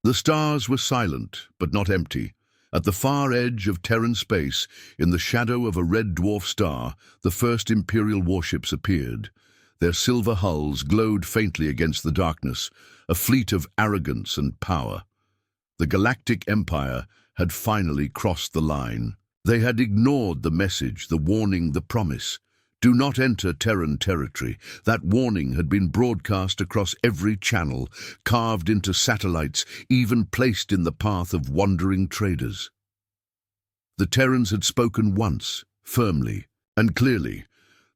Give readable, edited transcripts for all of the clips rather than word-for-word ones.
The stars were silent, but not empty. At the far edge of Terran space, in the shadow of a red dwarf star, the first Imperial warships appeared. Their silver hulls glowed faintly against the darkness, a fleet of arrogance and power. The Galactic Empire had finally crossed the line. They had ignored the message, the warning, the promise. Do not enter Terran territory. That warning had been broadcast across every channel, carved into satellites, even placed in the path of wandering traders. The Terrans had spoken once, firmly and clearly.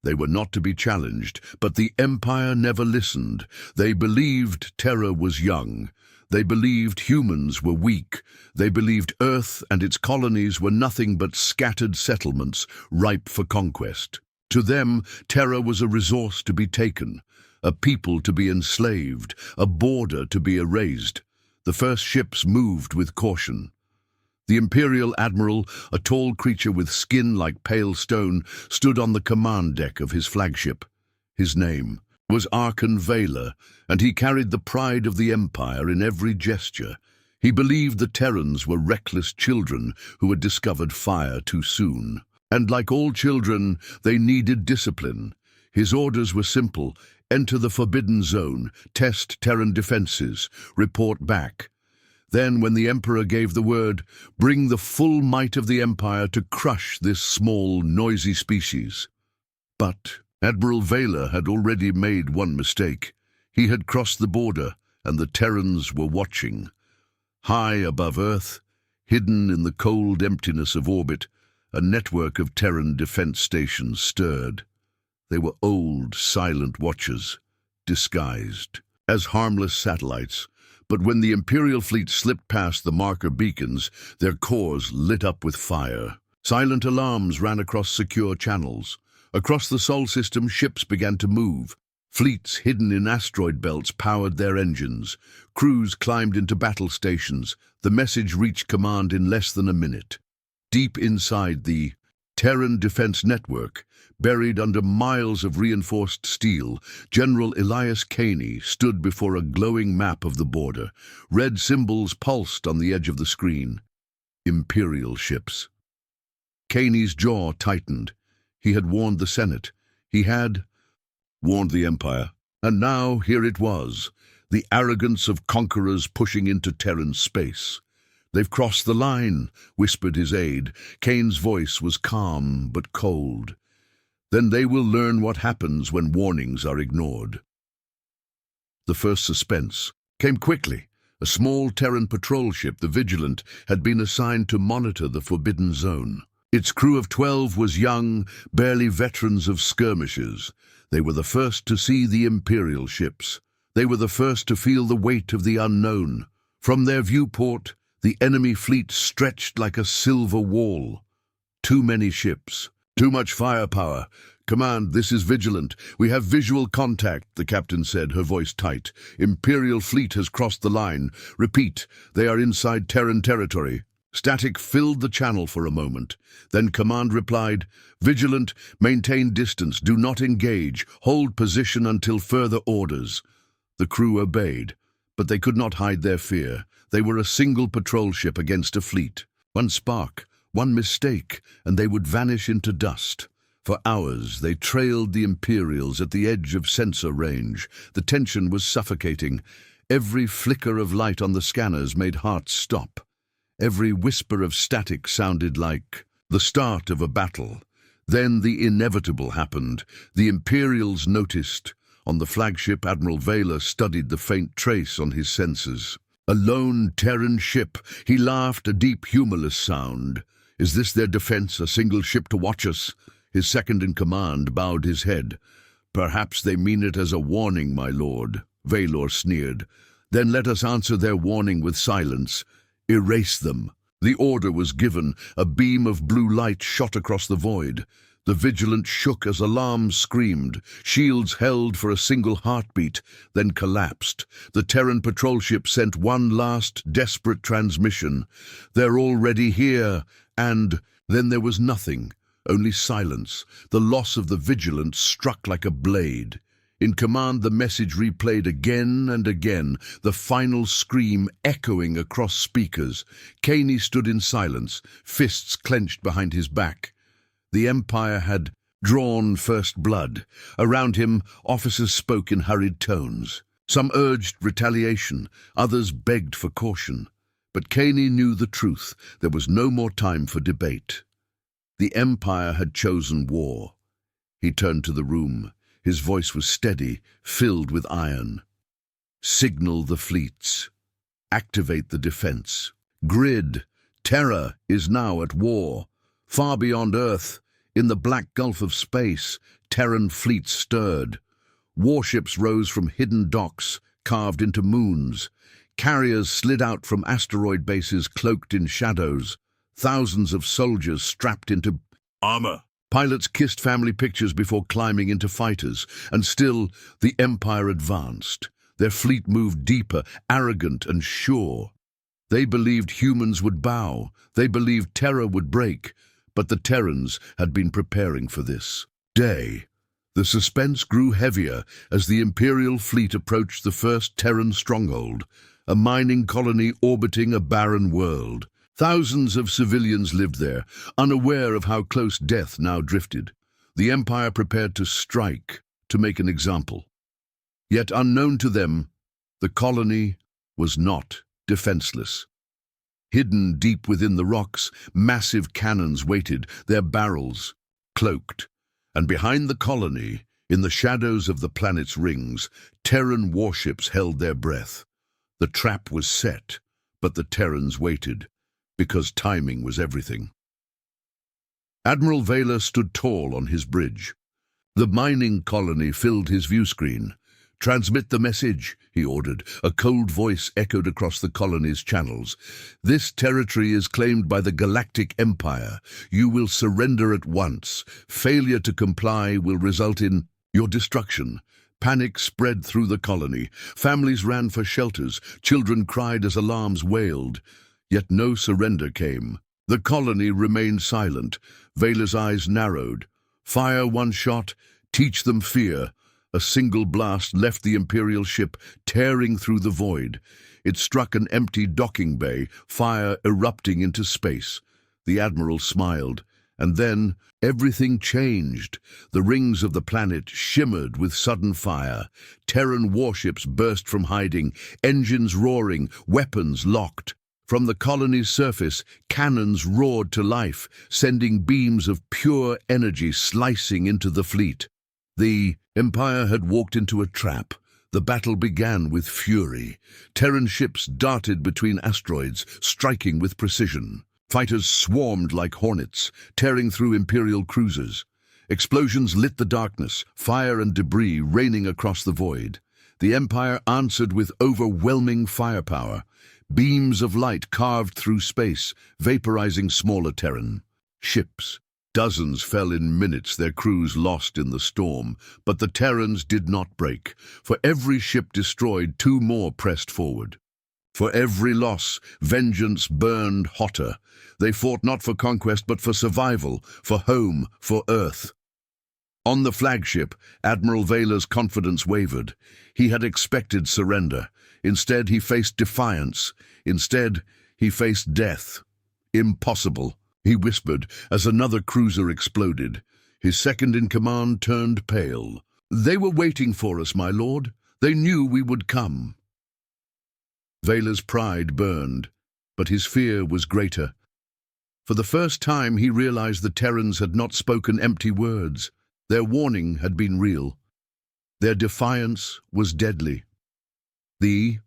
They were not to be challenged, but the Empire never listened. They believed Terra was young. They believed humans were weak. They believed Earth and its colonies were nothing but scattered settlements ripe for conquest. To them, Terra was a resource to be taken, a people to be enslaved, a border to be erased. The first ships moved with caution. The Imperial Admiral, a tall creature with skin like pale stone, stood on the command deck of his flagship. His name was Archon Valor, and he carried the pride of the Empire in every gesture. He believed the Terrans were reckless children who had discovered fire too soon. And like all children, they needed discipline. His orders were simple: enter the Forbidden Zone, test Terran defenses, report back. Then, when the Emperor gave the word, bring the full might of the Empire to crush this small, noisy species. But Admiral Valor had already made one mistake. He had crossed the border, and the Terrans were watching. High above Earth, hidden in the cold emptiness of orbit, a network of Terran defense stations stirred. They were old, silent watchers, disguised as harmless satellites. But when the Imperial fleet slipped past the marker beacons, their cores lit up with fire. Silent alarms ran across secure channels. Across the Sol system, ships began to move. Fleets hidden in asteroid belts powered their engines. Crews climbed into battle stations. The message reached command in less than a minute. Deep inside the Terran Defense Network, buried under miles of reinforced steel, General Elias Caney stood before a glowing map of the border. Red symbols pulsed on the edge of the screen. Imperial ships. Caney's jaw tightened. He had warned the Senate. He had warned the Empire. And now here it was, the arrogance of conquerors pushing into Terran space. They've crossed the line, whispered his aide. Kane's voice was calm but cold. Then they will learn what happens when warnings are ignored. The first suspense came quickly. A small Terran patrol ship, the Vigilant, had been assigned to monitor the Forbidden Zone. Its crew of 12 was young, barely veterans of skirmishes. They were the first to see the Imperial ships. They were the first to feel the weight of the unknown. From their viewport, the enemy fleet stretched like a silver wall. Too many ships. Too much firepower. Command, this is Vigilant. We have visual contact, the captain said, her voice tight. Imperial fleet has crossed the line. Repeat, they are inside Terran territory. Static filled the channel for a moment. Then Command replied, Vigilant, maintain distance, do not engage, hold position until further orders. The crew obeyed, but they could not hide their fear. They were a single patrol ship against a fleet. One spark, one mistake, and they would vanish into dust. For hours, they trailed the Imperials at the edge of sensor range. The tension was suffocating. Every flicker of light on the scanners made hearts stop. Every whisper of static sounded like the start of a battle. Then the inevitable happened. The Imperials noticed. On the flagship, Admiral Valor studied the faint trace on his sensors. A lone Terran ship. He laughed, a deep, humorless sound. Is this their defense, a single ship to watch us? His second-in-command bowed his head. Perhaps they mean it as a warning, my lord, Valor sneered. Then let us answer their warning with silence. Erase them. The order was given. A beam of blue light shot across the void. The Vigilant shook as alarms screamed. Shields held for a single heartbeat, then collapsed. The Terran patrol ship sent one last, desperate transmission. They're already here. And then there was nothing, only silence. The loss of the Vigilant struck like a blade. In command, the message replayed again and again, the final scream echoing across speakers. Kaney stood in silence, fists clenched behind his back. The Empire had drawn first blood. Around him, officers spoke in hurried tones. Some urged retaliation, others begged for caution. But Kaney knew the truth. There was no more time for debate. The Empire had chosen war. He turned to the room. His voice was steady, filled with iron. Signal the fleets. Activate the defense. Grid. Terra is now at war. Far beyond Earth, in the black gulf of space, Terran fleets stirred. Warships rose from hidden docks, carved into moons. Carriers slid out from asteroid bases cloaked in shadows. Thousands of soldiers strapped into armor. Pilots kissed family pictures before climbing into fighters, and still the Empire advanced. Their fleet moved deeper, arrogant and sure. They believed humans would bow. They believed Terra would break. But the Terrans had been preparing for this day. The suspense grew heavier as the Imperial fleet approached the first Terran stronghold, a mining colony orbiting a barren world. Thousands of civilians lived there, unaware of how close death now drifted. The Empire prepared to strike, to make an example. Yet unknown to them, the colony was not defenseless. Hidden deep within the rocks, massive cannons waited, their barrels cloaked. And behind the colony, in the shadows of the planet's rings, Terran warships held their breath. The trap was set, but the Terrans waited, because timing was everything. Admiral Vaylor stood tall on his bridge. The mining colony filled his viewscreen. "Transmit the message," he ordered. A cold voice echoed across the colony's channels. "This territory is claimed by the Galactic Empire. You will surrender at once. Failure to comply will result in your destruction." Panic spread through the colony. Families ran for shelters. Children cried as alarms wailed. Yet no surrender came. The colony remained silent. Vaylor's eyes narrowed. Fire one shot, teach them fear. A single blast left the Imperial ship, tearing through the void. It struck an empty docking bay, fire erupting into space. The Admiral smiled. And then everything changed. The rings of the planet shimmered with sudden fire. Terran warships burst from hiding, engines roaring, weapons locked. From the colony's surface, cannons roared to life, sending beams of pure energy slicing into the fleet. The Empire had walked into a trap. The battle began with fury. Terran ships darted between asteroids, striking with precision. Fighters swarmed like hornets, tearing through Imperial cruisers. Explosions lit the darkness, fire and debris raining across the void. The Empire answered with overwhelming firepower. Beams of light carved through space, vaporizing smaller Terran ships. Dozens fell in minutes, their crews lost in the storm. But the Terrans did not break. For every ship destroyed, two more pressed forward. For every loss, vengeance burned hotter. They fought not for conquest, but for survival, for home, for Earth. On the flagship, Admiral Vaylor's confidence wavered. He had expected surrender. Instead, he faced defiance. Instead, he faced death. "Impossible," he whispered as another cruiser exploded. His second-in-command turned pale. "They were waiting for us, my lord. They knew we would come." Vaylor's pride burned, but his fear was greater. For the first time, he realized the Terrans had not spoken empty words. Their warning had been real. Their defiance was deadly. The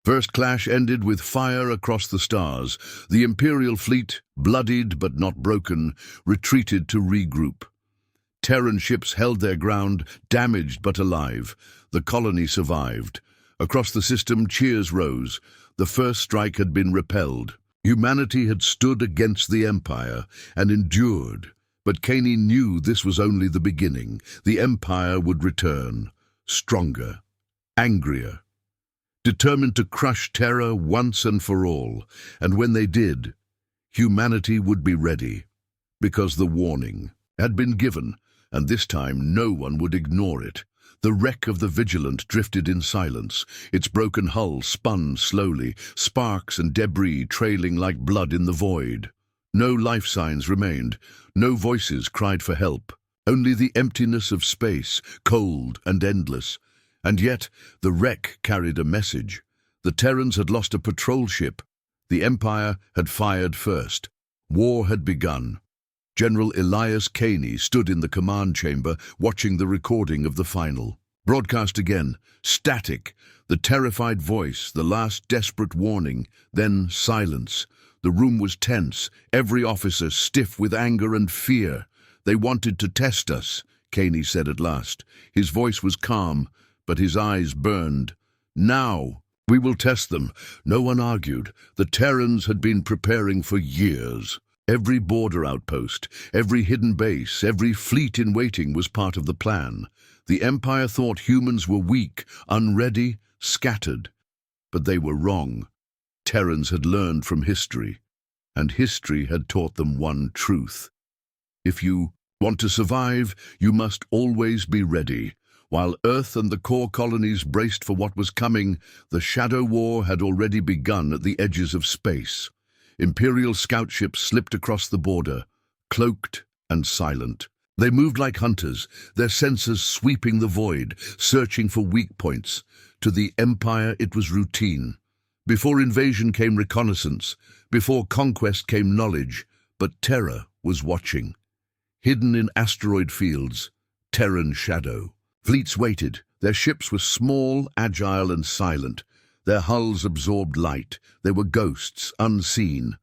first clash ended with fire across the stars. The Imperial fleet, bloodied but not broken, retreated to regroup. Terran ships held their ground, damaged but alive. The colony survived. Across the system, cheers rose. The first strike had been repelled. Humanity had stood against the Empire and endured. But Kaney knew this was only the beginning. The Empire would return, stronger, angrier, determined to crush Terra once and for all. And when they did, humanity would be ready, because the warning had been given, and this time no one would ignore it. The wreck of the Vigilant drifted in silence. Its broken hull spun slowly, sparks and debris trailing like blood in the void. No life signs remained. No voices cried for help. Only the emptiness of space, cold and endless. And yet, the wreck carried a message. The Terrans had lost a patrol ship. The Empire had fired first. War had begun. General Elias Caney stood in the command chamber, watching the recording of the final. Broadcast again, static, the terrified voice, the last desperate warning, then silence. The room was tense, every officer stiff with anger and fear. "They wanted to test us," Caney said at last. His voice was calm, but his eyes burned. "Now, we will test them." No one argued. The Terrans had been preparing for years. Every border outpost, every hidden base, every fleet in waiting was part of the plan. The Empire thought humans were weak, unready, scattered. But they were wrong. Terrans had learned from history, and history had taught them one truth. If you want to survive, you must always be ready. While Earth and the core colonies braced for what was coming, the Shadow War had already begun at the edges of space. Imperial scout ships slipped across the border, cloaked and silent. They moved like hunters, their sensors sweeping the void, searching for weak points. To the Empire, it was routine. Before invasion came reconnaissance, before conquest came knowledge, but Terra was watching. Hidden in asteroid fields, Terran shadow. Fleets waited. Their ships were small, agile and silent. Their hulls absorbed light. They were ghosts, unseen,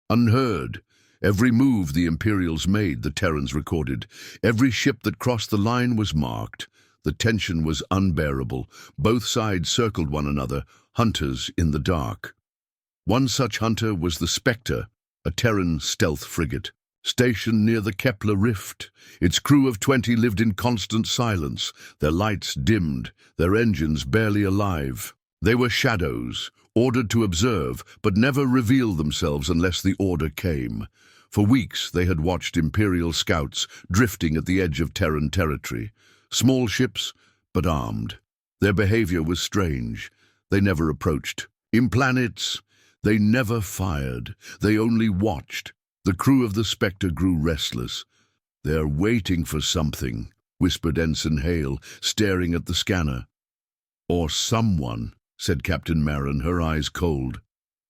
unheard. Every move the Imperials made, the Terrans recorded. Every ship that crossed the line was marked. The tension was unbearable. Both sides circled one another, hunters in the dark. One such hunter was the Spectre, a Terran stealth frigate, stationed near the Kepler Rift. Its crew of 20 lived in constant silence, their lights dimmed, their engines barely alive. They were shadows, ordered to observe, but never reveal themselves unless the order came. For weeks they had watched Imperial scouts drifting at the edge of Terran territory. Small ships, but armed. Their behavior was strange. They never approached. In planets, they never fired. They only watched. The crew of the Spectre grew restless. "They're waiting for something," whispered Ensign Hale, staring at the scanner. "Or someone," said Captain Marin, her eyes cold.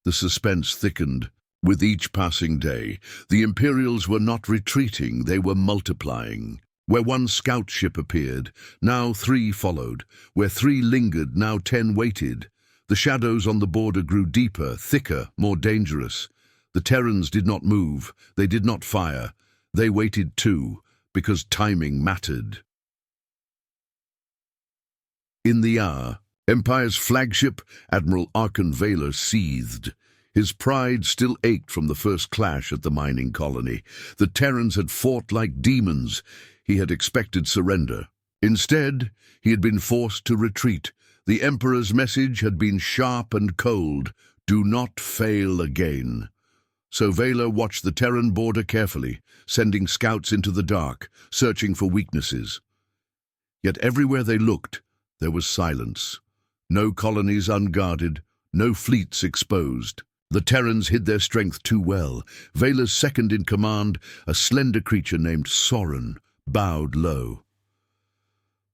The suspense thickened. With each passing day, the Imperials were not retreating, they were multiplying. Where one scout ship appeared, now 3 followed. Where 3 lingered, now 10 waited. The shadows on the border grew deeper, thicker, more dangerous. The Terrans did not move, they did not fire. They waited too, because timing mattered. In the hour, Empire's flagship, Admiral Archon Vaylor, seethed. His pride still ached from the first clash at the mining colony. The Terrans had fought like demons. He had expected surrender. Instead, he had been forced to retreat. The Emperor's message had been sharp and cold. "Do not fail again." So Vaylor watched the Terran border carefully, sending scouts into the dark, searching for weaknesses. Yet everywhere they looked, there was silence. No colonies unguarded, no fleets exposed. The Terrans hid their strength too well. Vaylor's second-in-command, a slender creature named Soren, bowed low.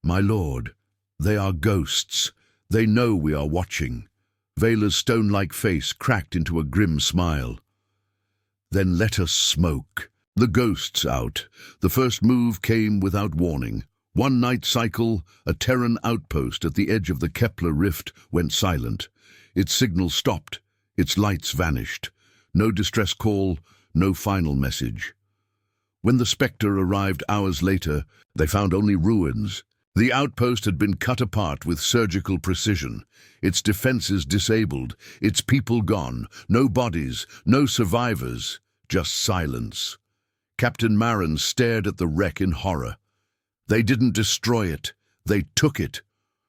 "My lord, they are ghosts. They know we are watching." Vaylor's stone-like face cracked into a grim smile. "Then let us smoke." The ghosts out. The first move came without warning. One night cycle, a Terran outpost at the edge of the Kepler Rift went silent. Its signal stopped. Its lights vanished. No distress call, no final message. When the Spectre arrived hours later, they found only ruins. The outpost had been cut apart with surgical precision. Its defenses disabled, its people gone. No bodies, no survivors, just silence. Captain Marin stared at the wreck in horror. They didn't destroy it, they took it.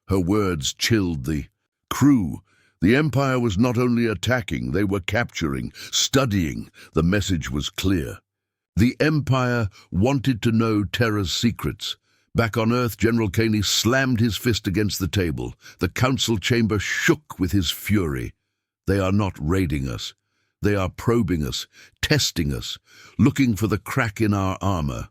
Her words chilled the crew. The Empire was not only attacking, they were capturing, studying. The message was clear. The Empire wanted to know Terra's secrets, Back on Earth, General Caney slammed his fist against the table. The council chamber shook with his fury. They are not raiding us. They are probing us, testing us, looking for the crack in our armor.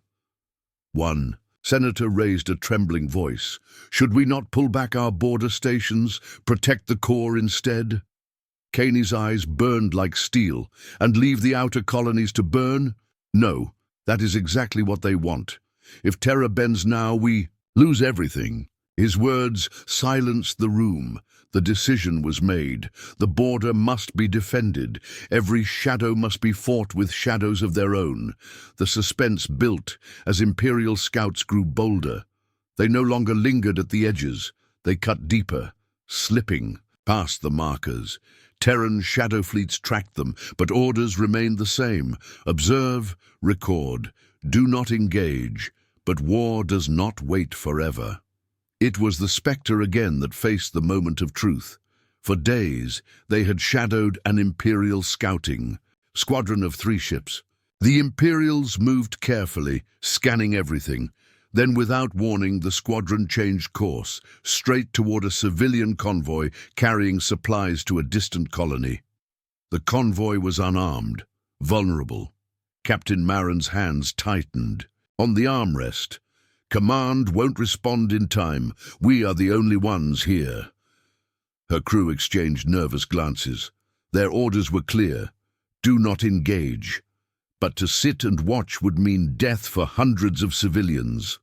One senator raised a trembling voice. Should we not pull back our border stations, protect the core instead? Caney's eyes burned like steel. And leave the outer colonies to burn? No, that is exactly what they want. If Terra bends now, we lose everything. His words silenced the room. The decision was made. The border must be defended. Every shadow must be fought with shadows of their own. The suspense built as Imperial scouts grew bolder. They no longer lingered at the edges. They cut deeper, slipping past the markers. Terran shadow fleets tracked them, but orders remained the same. Observe, record, do not engage. But war does not wait forever. It was the Spectre again that faced the moment of truth. For days, they had shadowed an Imperial scouting squadron of 3 ships. The Imperials moved carefully, scanning everything. Then, without warning, the squadron changed course, straight toward a civilian convoy carrying supplies to a distant colony. The convoy was unarmed, vulnerable. Captain Marin's hands tightened. On the armrest, "Command won't respond in time. We are the only ones here." Her crew exchanged nervous glances. Their orders were clear. Do not engage. But to sit and watch would mean death for hundreds of civilians.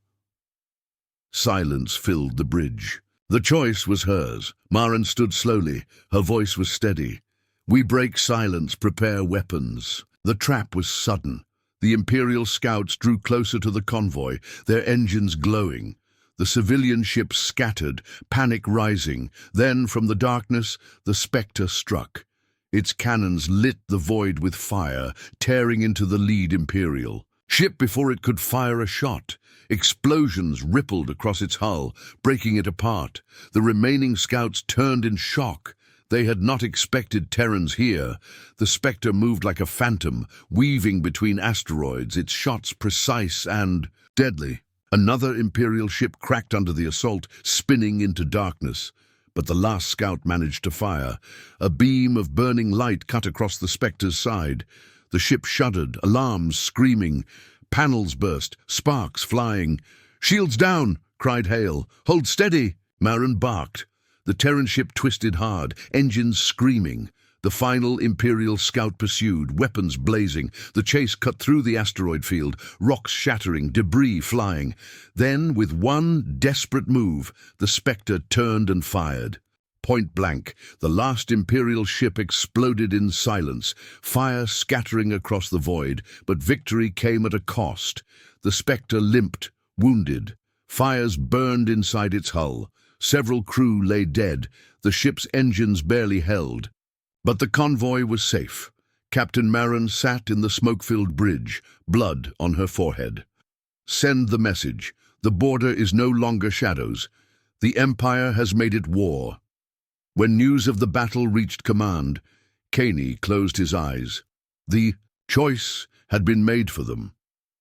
Silence filled the bridge. The choice was hers. Marin stood slowly. Her voice was steady. "We break silence, prepare weapons." The trap was sudden. The Imperial scouts drew closer to the convoy, their engines glowing. The civilian ships scattered, panic rising. Then, from the darkness, the Spectre struck. Its cannons lit the void with fire, tearing into the lead Imperial ship before it could fire a shot. Explosions rippled across its hull, breaking it apart. The remaining scouts turned in shock. They had not expected Terrans here. The Spectre moved like a phantom, weaving between asteroids, its shots precise and deadly. Another Imperial ship cracked under the assault, spinning into darkness. But the last scout managed to fire. A beam of burning light cut across the Spectre's side. The ship shuddered, alarms screaming. Panels burst, sparks flying. "Shields down!" cried Hale. "Hold steady!" Marin barked. The Terran ship twisted hard, engines screaming. The final Imperial scout pursued, weapons blazing. The chase cut through the asteroid field, rocks shattering, debris flying. Then, with one desperate move, the Spectre turned and fired. Point blank, the last Imperial ship exploded in silence, fire scattering across the void, but victory came at a cost. The Spectre limped, wounded. Fires burned inside its hull. Several crew lay dead. The ship's engines barely held. But the convoy was safe. Captain Marin sat in the smoke-filled bridge, blood on her forehead. "Send the message. The border is no longer shadows. The Empire has made it war." When news of the battle reached command, Caney closed his eyes. The choice had been made for them.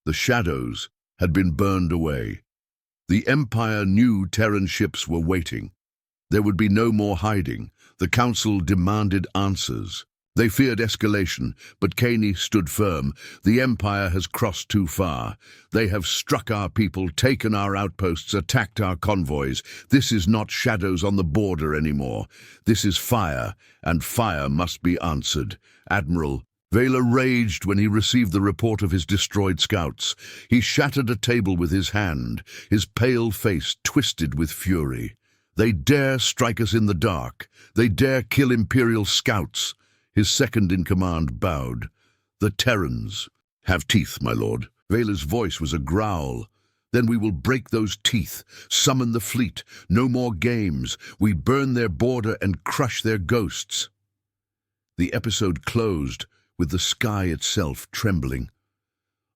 The shadows had been burned away. The Empire knew Terran ships were waiting. There would be no more hiding. The Council demanded answers. They feared escalation, but Caney stood firm. The Empire has crossed too far. They have struck our people, taken our outposts, attacked our convoys. This is not shadows on the border anymore. This is fire, and fire must be answered. Admiral Vela raged when he received the report of his destroyed scouts. He shattered a table with his hand, his pale face twisted with fury. They dare strike us in the dark. They dare kill Imperial scouts. His second-in-command bowed. "The Terrans have teeth, my lord." Vela's voice was a growl. "Then we will break those teeth, summon the fleet. No more games. We burn their border and crush their ghosts." The episode closed with the sky itself trembling.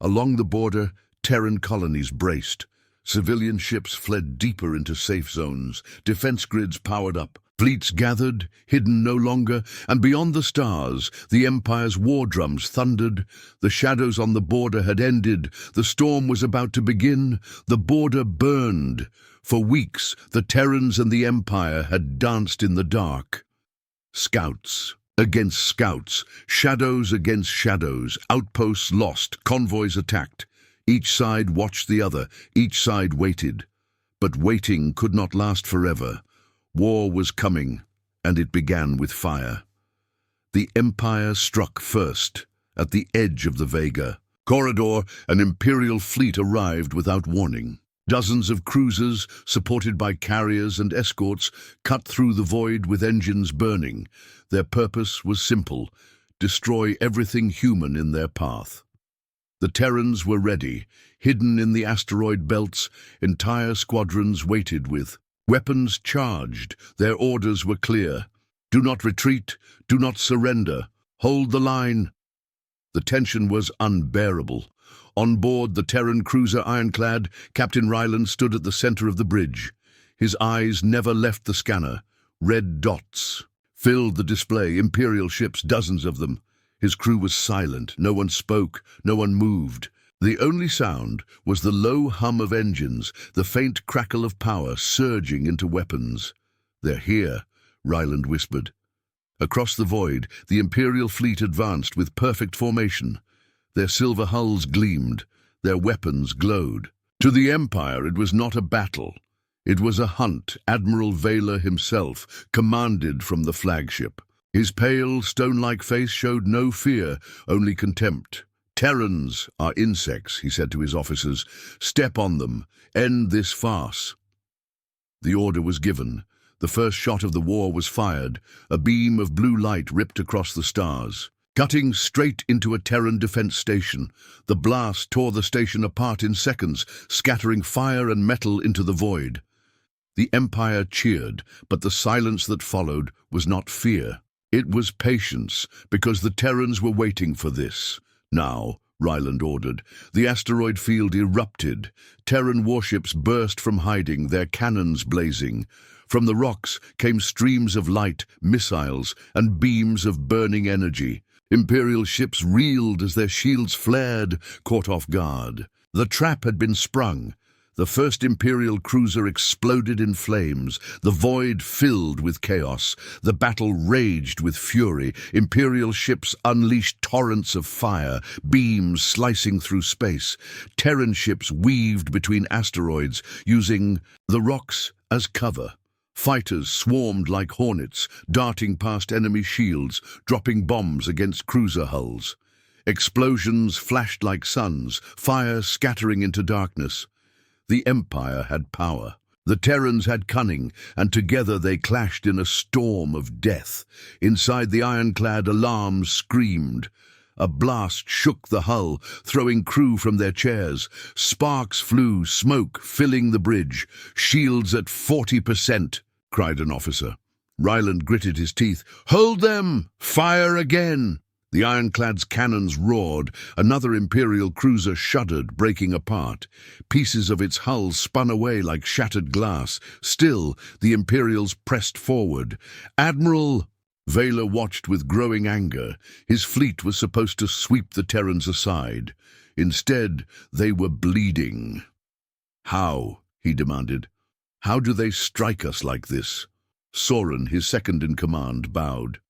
Along the border, Terran colonies braced. Civilian ships fled deeper into safe zones. Defense grids powered up. Fleets gathered, hidden no longer, and beyond the stars, the Empire's war drums thundered. The shadows on the border had ended. The storm was about to begin. The border burned. For weeks, the Terrans and the Empire had danced in the dark. Scouts against scouts, shadows against shadows, outposts lost, convoys attacked. Each side watched the other, each side waited. But waiting could not last forever. War was coming, and it began with fire. The Empire struck first, at the edge of the Vega. Corridor, an Imperial fleet arrived without warning. Dozens of cruisers, supported by carriers and escorts, cut through the void with engines burning. Their purpose was simple: destroy everything human in their path. The Terrans were ready. Hidden in the asteroid belts, entire squadrons waited with weapons charged. Their orders were clear: do not retreat, do not surrender, hold the line. The tension was unbearable. On board the Terran cruiser Ironclad, Captain Ryland stood at the center of the bridge. His eyes never left the scanner. Red dots filled the display, Imperial ships, dozens of them. His crew was silent. No one spoke, no one moved. The only sound was the low hum of engines, the faint crackle of power surging into weapons. "They're here," Ryland whispered. Across the void, the Imperial fleet advanced with perfect formation. Their silver hulls gleamed, their weapons glowed. To the Empire, it was not a battle. It was a hunt. Admiral Vaylor himself commanded from the flagship. His pale, stone-like face showed no fear, only contempt. "Terrans are insects," he said to his officers. "Step on them. End this farce." The order was given. The first shot of the war was fired. A beam of blue light ripped across the stars, cutting straight into a Terran defense station. The blast tore the station apart in seconds, scattering fire and metal into the void. The Empire cheered, but the silence that followed was not fear. It was patience, because the Terrans were waiting for this. "Now," Ryland ordered. The asteroid field erupted. Terran warships burst from hiding, their cannons blazing. From the rocks came streams of light, missiles, and beams of burning energy. Imperial ships reeled as their shields flared, caught off guard. The trap had been sprung. The first Imperial cruiser exploded in flames. The void filled with chaos. The battle raged with fury. Imperial ships unleashed torrents of fire, beams slicing through space. Terran ships weaved between asteroids, using the rocks as cover. Fighters swarmed like hornets, darting past enemy shields, dropping bombs against cruiser hulls. Explosions flashed like suns, fire scattering into darkness. The Empire had power. The Terrans had cunning, and together they clashed in a storm of death. Inside the ironclad, alarms screamed. A blast shook the hull, throwing crew from their chairs. Sparks flew, smoke filling the bridge. "Shields at 40%, cried an officer. Ryland gritted his teeth. "Hold them! Fire again!" The ironclad's cannons roared. Another Imperial cruiser shuddered, breaking apart. Pieces of its hull spun away like shattered glass. Still, the Imperials pressed forward. "Admiral!" Vaylor watched with growing anger. His fleet was supposed to sweep the Terrans aside. Instead, they were bleeding. "How?" he demanded. "How do they strike us like this?" Soren, his second-in-command, bowed.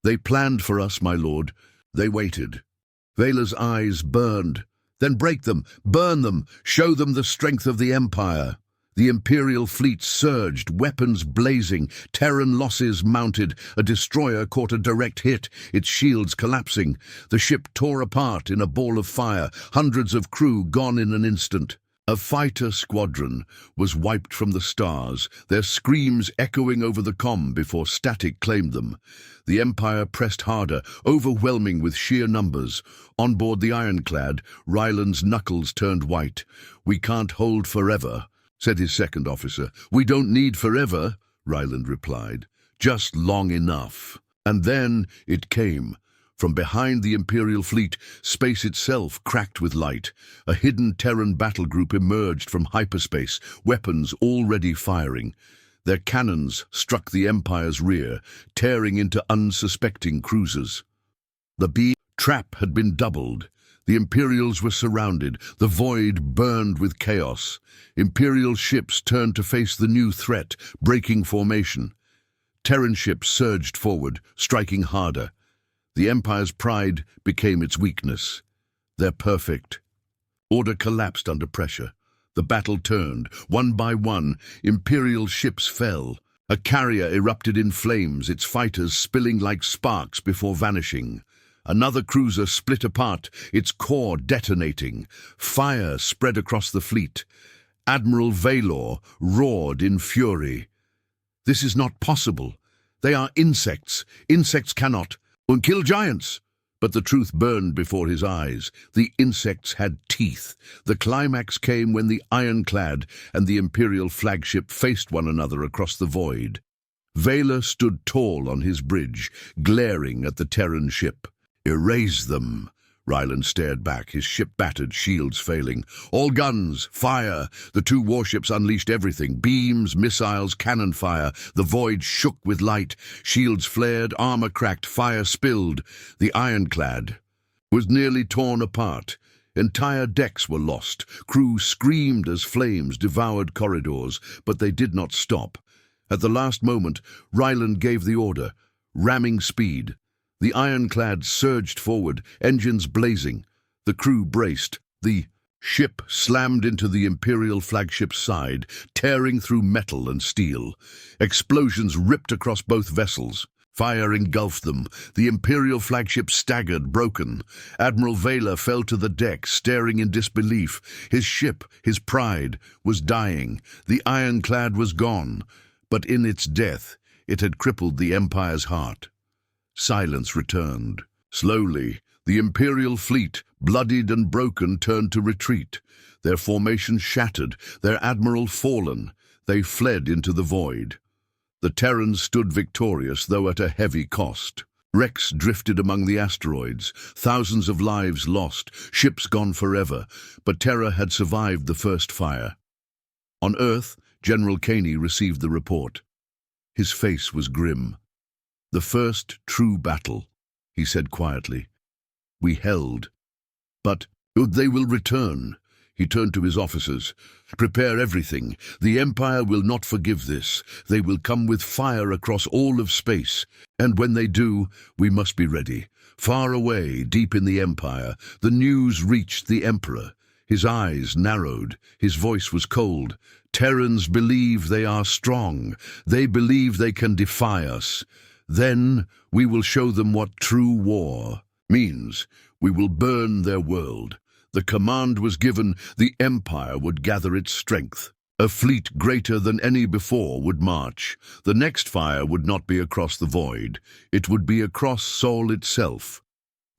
"They planned for us, my lord. They waited." Vaylor's eyes burned. "Then break them, burn them, show them the strength of the Empire." The Imperial fleet surged, weapons blazing, Terran losses mounted. A destroyer caught a direct hit, its shields collapsing. The ship tore apart in a ball of fire, hundreds of crew gone in an instant. A fighter squadron was wiped from the stars, their screams echoing over the comm before static claimed them. The Empire pressed harder, overwhelming with sheer numbers. On board the ironclad, Ryland's knuckles turned white. "We can't hold forever," said his second officer. "We don't need forever," Ryland replied. "Just long enough." And then it came. From behind the Imperial fleet, space itself cracked with light. A hidden Terran battle group emerged from hyperspace, weapons already firing. Their cannons struck the Empire's rear, tearing into unsuspecting cruisers. The beam trap had been doubled. The Imperials were surrounded. The void burned with chaos. Imperial ships turned to face the new threat, breaking formation. Terran ships surged forward, striking harder. The Empire's pride became its weakness. Their perfect order collapsed under pressure. The battle turned. One by one, Imperial ships fell. A carrier erupted in flames, its fighters spilling like sparks before vanishing. Another cruiser split apart, its core detonating. Fire spread across the fleet. Admiral Valor roared in fury. "This is not possible. They are insects. Insects cannot kill giants." But the truth burned before his eyes. The insects had teeth. The climax came when the Ironclad and the Imperial flagship faced one another across the void. Valor stood tall on his bridge, glaring at the Terran ship. "Erase them." Ryland stared back, his ship battered, shields failing. "All guns, fire!" The two warships unleashed everything. Beams, missiles, cannon fire. The void shook with light. Shields flared, armor cracked, fire spilled. The Ironclad was nearly torn apart. Entire decks were lost. Crew screamed as flames devoured corridors, but they did not stop. At the last moment, Ryland gave the order, ramming speed. The Ironclad surged forward, engines blazing. The crew braced. The ship slammed into the Imperial flagship's side, tearing through metal and steel. Explosions ripped across both vessels. Fire engulfed them. The Imperial flagship staggered, broken. Admiral Valor fell to the deck, staring in disbelief. His ship, his pride, was dying. The Ironclad was gone. But in its death, it had crippled the Empire's heart. Silence returned. Slowly, the Imperial fleet, bloodied and broken, turned to retreat. Their formation shattered, their admiral fallen. They fled into the void. The Terrans stood victorious, though at a heavy cost. Wrecks drifted among the asteroids, thousands of lives lost, ships gone forever, but Terra had survived the first fire. On Earth, General Caney received the report. His face was grim. "The first true battle," he said quietly. "We held. But they will return." He turned to his officers. "Prepare everything. The Empire will not forgive this. They will come with fire across all of space. And when they do, we must be ready." Far away, deep in the Empire, the news reached the Emperor. His eyes narrowed. His voice was cold. "Terrans believe they are strong. They believe they can defy us. Then we will show them what true war means. We will burn their world." The command was given. The Empire would gather its strength. A fleet greater than any before would march. The next fire would not be across the void. It would be across Sol itself.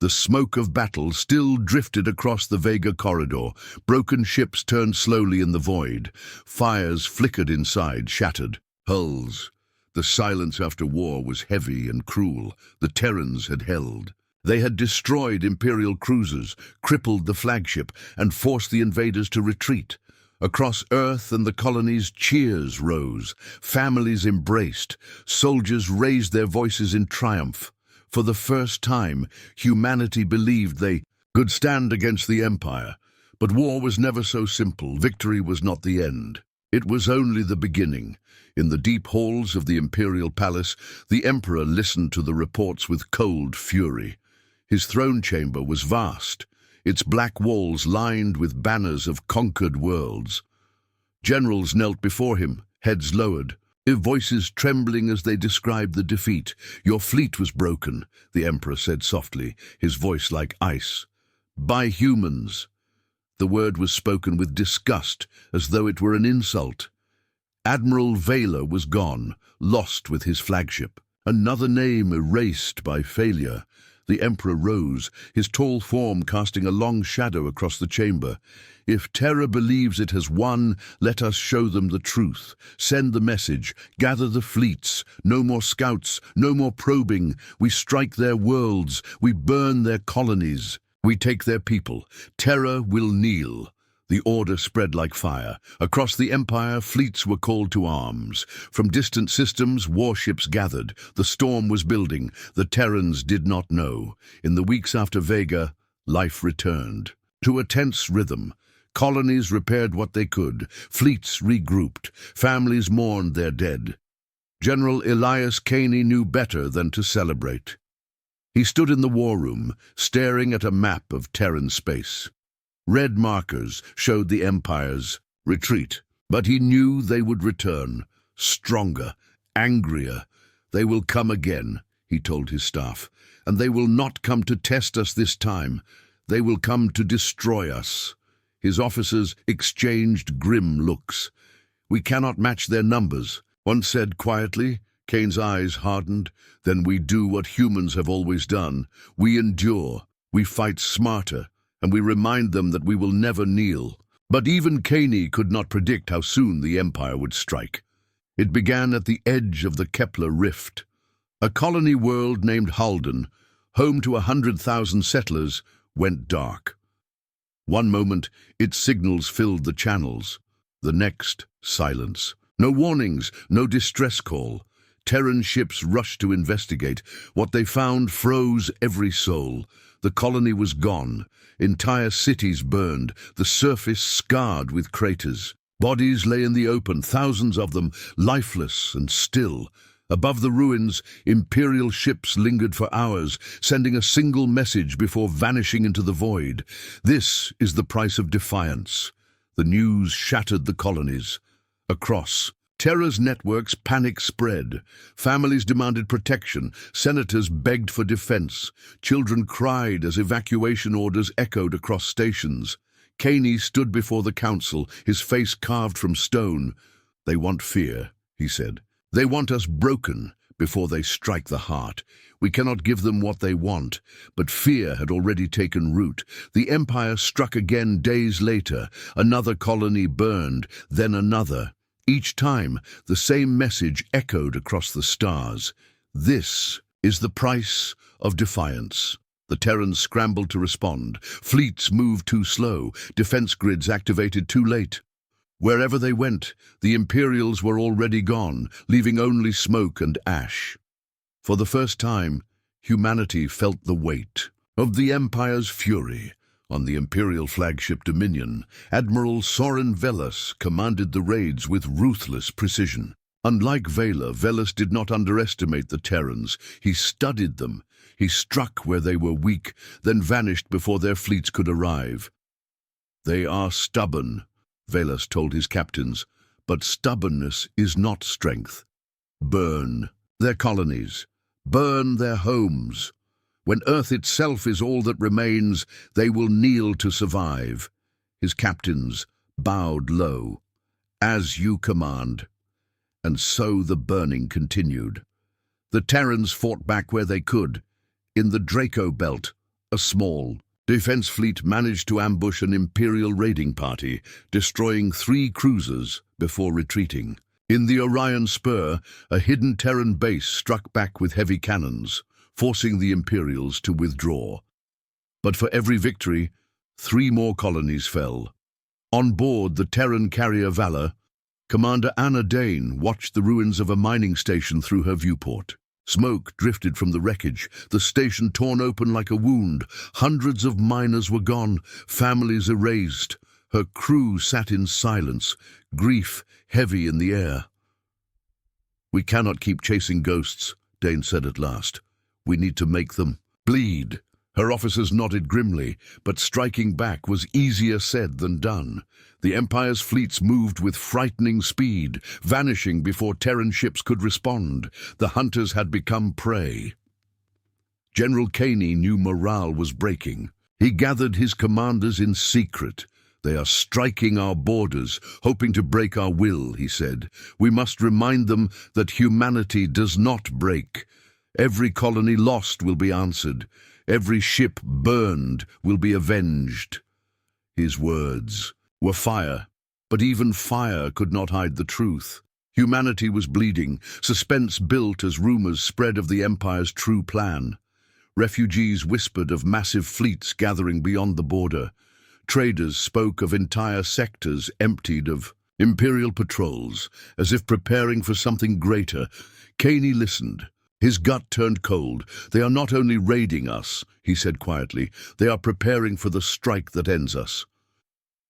The smoke of battle still drifted across the Vega corridor. Broken ships turned slowly in the void. Fires flickered inside, shattered. Hulls. The silence after war was heavy and cruel. The Terrans had held. They had destroyed Imperial cruisers, crippled the flagship, and forced the invaders to retreat. Across Earth and the colonies, cheers rose. Families embraced. Soldiers raised their voices in triumph. For the first time, humanity believed they could stand against the Empire. But war was never so simple. Victory was not the end. It was only the beginning. In the deep halls of the Imperial Palace, the Emperor listened to the reports with cold fury. His throne chamber was vast, its black walls lined with banners of conquered worlds. Generals knelt before him, heads lowered, their voices trembling as they described the defeat. "Your fleet was broken," the Emperor said softly, his voice like ice. "By humans." The word was spoken with disgust, as though it were an insult. Admiral Valor was gone, lost with his flagship. Another name erased by failure. The Emperor rose, his tall form casting a long shadow across the chamber. "If Terra believes it has won, let us show them the truth. Send the message, gather the fleets. No more scouts, no more probing. We strike their worlds, we burn their colonies. We take their people. Terra will kneel." The order spread like fire. Across the Empire, fleets were called to arms. From distant systems, warships gathered. The storm was building. The Terrans did not know. In the weeks after Vega, life returned. To a tense rhythm. Colonies repaired what they could. Fleets regrouped. Families mourned their dead. General Elias Caney knew better than to celebrate. He stood in the war room, staring at a map of Terran space. Red markers showed the Empire's retreat, but he knew they would return, stronger, angrier. They will come again, he told his staff, and they will not come to test us this time. They will come to destroy us. His officers exchanged grim looks. We cannot match their numbers, one said quietly. Kane's eyes hardened. Then we do what humans have always done. We endure, we fight smarter, and we remind them that we will never kneel. But even Caney could not predict how soon the Empire would strike. It began at the edge of the Kepler Rift. A colony world named Halden, home to 100,000 settlers, went dark. One moment, its signals filled the channels. The next, silence. No warnings, no distress call. Terran ships rushed to investigate. What they found froze every soul. The colony was gone. Entire cities burned, the surface scarred with craters. Bodies lay in the open, thousands of them, lifeless and still. Above the ruins, Imperial ships lingered for hours, sending a single message before vanishing into the void. This is the price of defiance. The news shattered the colonies. Across Terra's networks, panic spread. Families demanded protection. Senators begged for defense. Children cried as evacuation orders echoed across stations. Caney stood before the council, his face carved from stone. They want fear, he said. They want us broken before they strike the heart. We cannot give them what they want. But fear had already taken root. The Empire struck again days later. Another colony burned, then another. Each time, the same message echoed across the stars. This is the price of defiance. The Terrans scrambled to respond. Fleets moved too slow. Defense grids activated too late. Wherever they went, the Imperials were already gone, leaving only smoke and ash. For the first time, humanity felt the weight of the Empire's fury. On the Imperial flagship Dominion, Admiral Soren Velas commanded the raids with ruthless precision. Unlike Vela, Velas did not underestimate the Terrans. He studied them. He struck where they were weak, then vanished before their fleets could arrive. They are stubborn, Velas told his captains, but stubbornness is not strength. Burn their colonies. Burn their homes. When Earth itself is all that remains, they will kneel to survive. His captains bowed low. As you command. And so the burning continued. The Terrans fought back where they could. In the Draco Belt, a small defense fleet managed to ambush an Imperial raiding party, destroying 3 cruisers before retreating. In the Orion Spur, a hidden Terran base struck back with heavy cannons, forcing the Imperials to withdraw. But for every victory, 3 more colonies fell. On board the Terran carrier Valor, Commander Anna Dane watched the ruins of a mining station through her viewport. Smoke drifted from the wreckage, the station torn open like a wound. Hundreds of miners were gone, families erased. Her crew sat in silence, grief heavy in the air. "We cannot keep chasing ghosts," Dane said at last. "We need to make them bleed." Her officers nodded grimly, but striking back was easier said than done. The Empire's fleets moved with frightening speed, vanishing before Terran ships could respond. The hunters had become prey. General Caney knew morale was breaking. He gathered his commanders in secret. "They are striking our borders, hoping to break our will," he said. "We must remind them that humanity does not break. Every colony lost will be answered. Every ship burned will be avenged." His words were fire, but even fire could not hide the truth. Humanity was bleeding. Suspense built as rumors spread of the Empire's true plan. Refugees whispered of massive fleets gathering beyond the border. Traders spoke of entire sectors emptied of Imperial patrols, as if preparing for something greater. Caney listened. His gut turned cold. "They are not only raiding us," he said quietly, "they are preparing for the strike that ends us."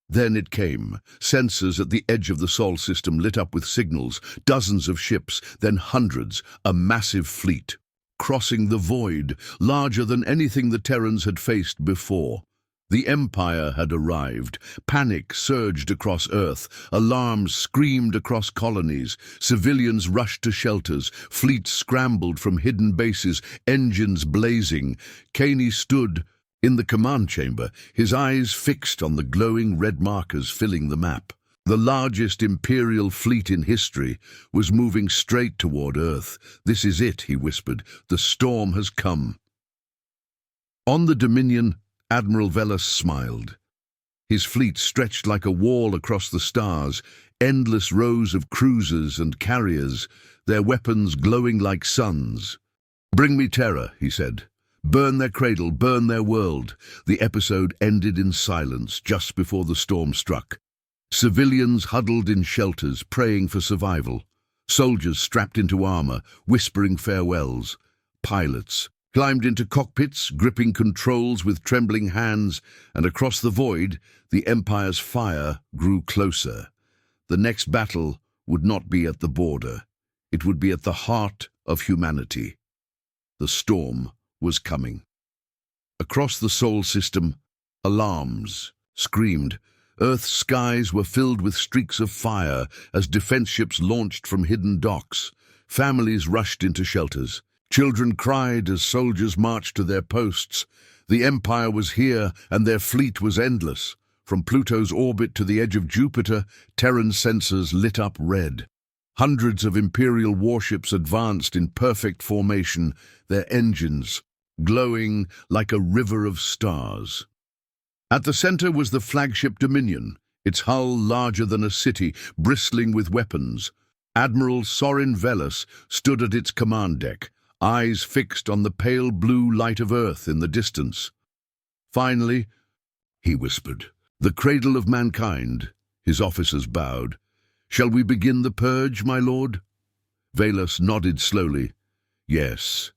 Then it came. Sensors at the edge of the Sol system lit up with signals, dozens of ships, then hundreds, a massive fleet. Crossing the void, larger than anything the Terrans had faced before. The Empire had arrived. Panic surged across Earth. Alarms screamed across colonies. Civilians rushed to shelters. Fleets scrambled from hidden bases, engines blazing. Caney stood in the command chamber, his eyes fixed on the glowing red markers filling the map. The largest Imperial fleet in history was moving straight toward Earth. "This is it," he whispered. "The storm has come." On the Dominion, Admiral Velas smiled. His fleet stretched like a wall across the stars, endless rows of cruisers and carriers, their weapons glowing like suns. "Bring me Terra," he said. "Burn their cradle, burn their world." The episode ended in silence just before the storm struck. Civilians huddled in shelters, praying for survival. Soldiers strapped into armor, whispering farewells. Pilots climbed into cockpits, gripping controls with trembling hands, and across the void, the Empire's fire grew closer. The next battle would not be at the border. It would be at the heart of humanity. The storm was coming. Across the Sol system, alarms screamed. Earth's skies were filled with streaks of fire as defense ships launched from hidden docks. Families rushed into shelters. Children cried as soldiers marched to their posts. The Empire was here, and their fleet was endless. From Pluto's orbit to the edge of Jupiter, Terran sensors lit up red. Hundreds of Imperial warships advanced in perfect formation, their engines glowing like a river of stars. At the center was the flagship Dominion, its hull larger than a city, bristling with weapons. Admiral Sorin Velas stood at its command deck, eyes fixed on the pale blue light of Earth in the distance. "Finally," he whispered, "the cradle of mankind." His officers bowed. "Shall we begin the purge, my lord?" Velas nodded slowly. "Yes,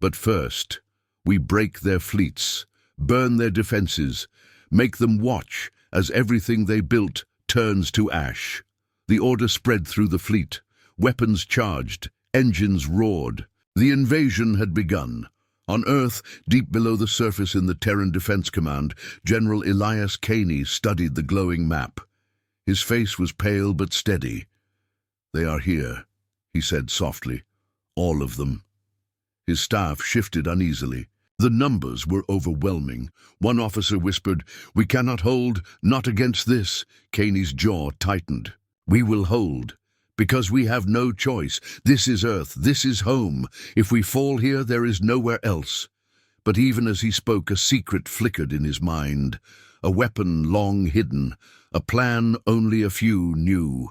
but first, we break their fleets, burn their defenses, make them watch as everything they built turns to ash." The order spread through the fleet. Weapons charged, engines roared. The invasion had begun. On Earth, deep below the surface in the Terran Defense Command, General Elias Caney studied the glowing map. His face was pale but steady. "They are here," he said softly. "All of them." His staff shifted uneasily. The numbers were overwhelming. One officer whispered, "We cannot hold, not against this." Caney's jaw tightened. "We will hold, because we have no choice. This is Earth, this is home. If we fall here, there is nowhere else." But even as he spoke, a secret flickered in his mind. A weapon long hidden, a plan only a few knew.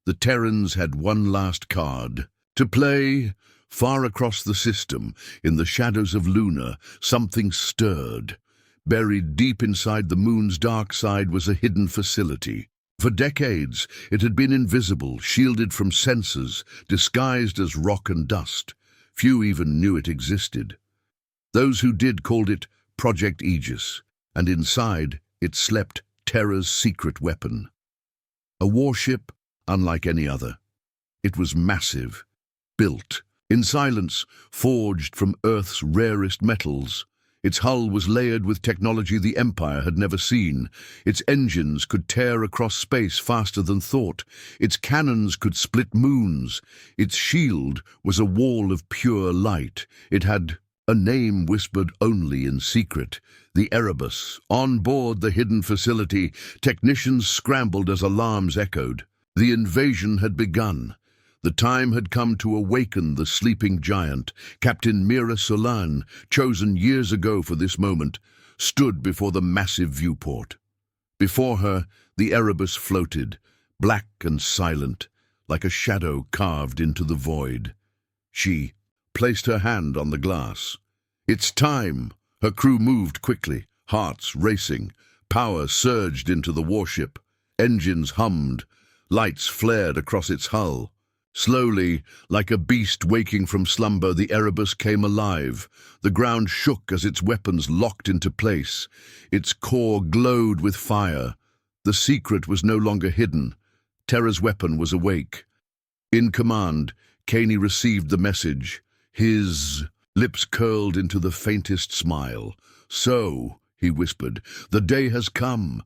The Terrans had one last card to play. Far across the system, in the shadows of Luna, something stirred. Buried deep inside the moon's dark side was a hidden facility. For decades, it had been invisible, shielded from sensors, disguised as rock and dust. Few even knew it existed. Those who did called it Project Aegis, and inside it slept Terra's secret weapon. A warship unlike any other. It was massive, built in silence, forged from Earth's rarest metals. Its hull was layered with technology the Empire had never seen. Its engines could tear across space faster than thought. Its cannons could split moons. Its shield was a wall of pure light. It had a name whispered only in secret, the Erebus. On board the hidden facility, technicians scrambled as alarms echoed. The invasion had begun. The time had come to awaken the sleeping giant. Captain Mira Solan, chosen years ago for this moment, stood before the massive viewport. Before her, the Erebus floated, black and silent, like a shadow carved into the void. She placed her hand on the glass. "It's time." Her crew moved quickly, hearts racing. Power surged into the warship. Engines hummed. Lights flared across its hull. Slowly, like a beast waking from slumber, the Erebus came alive. The ground shook as its weapons locked into place. Its core glowed with fire. The secret was no longer hidden. Terra's weapon was awake. In command, Caney received the message. His lips curled into the faintest smile. "So," he whispered, "the day has come."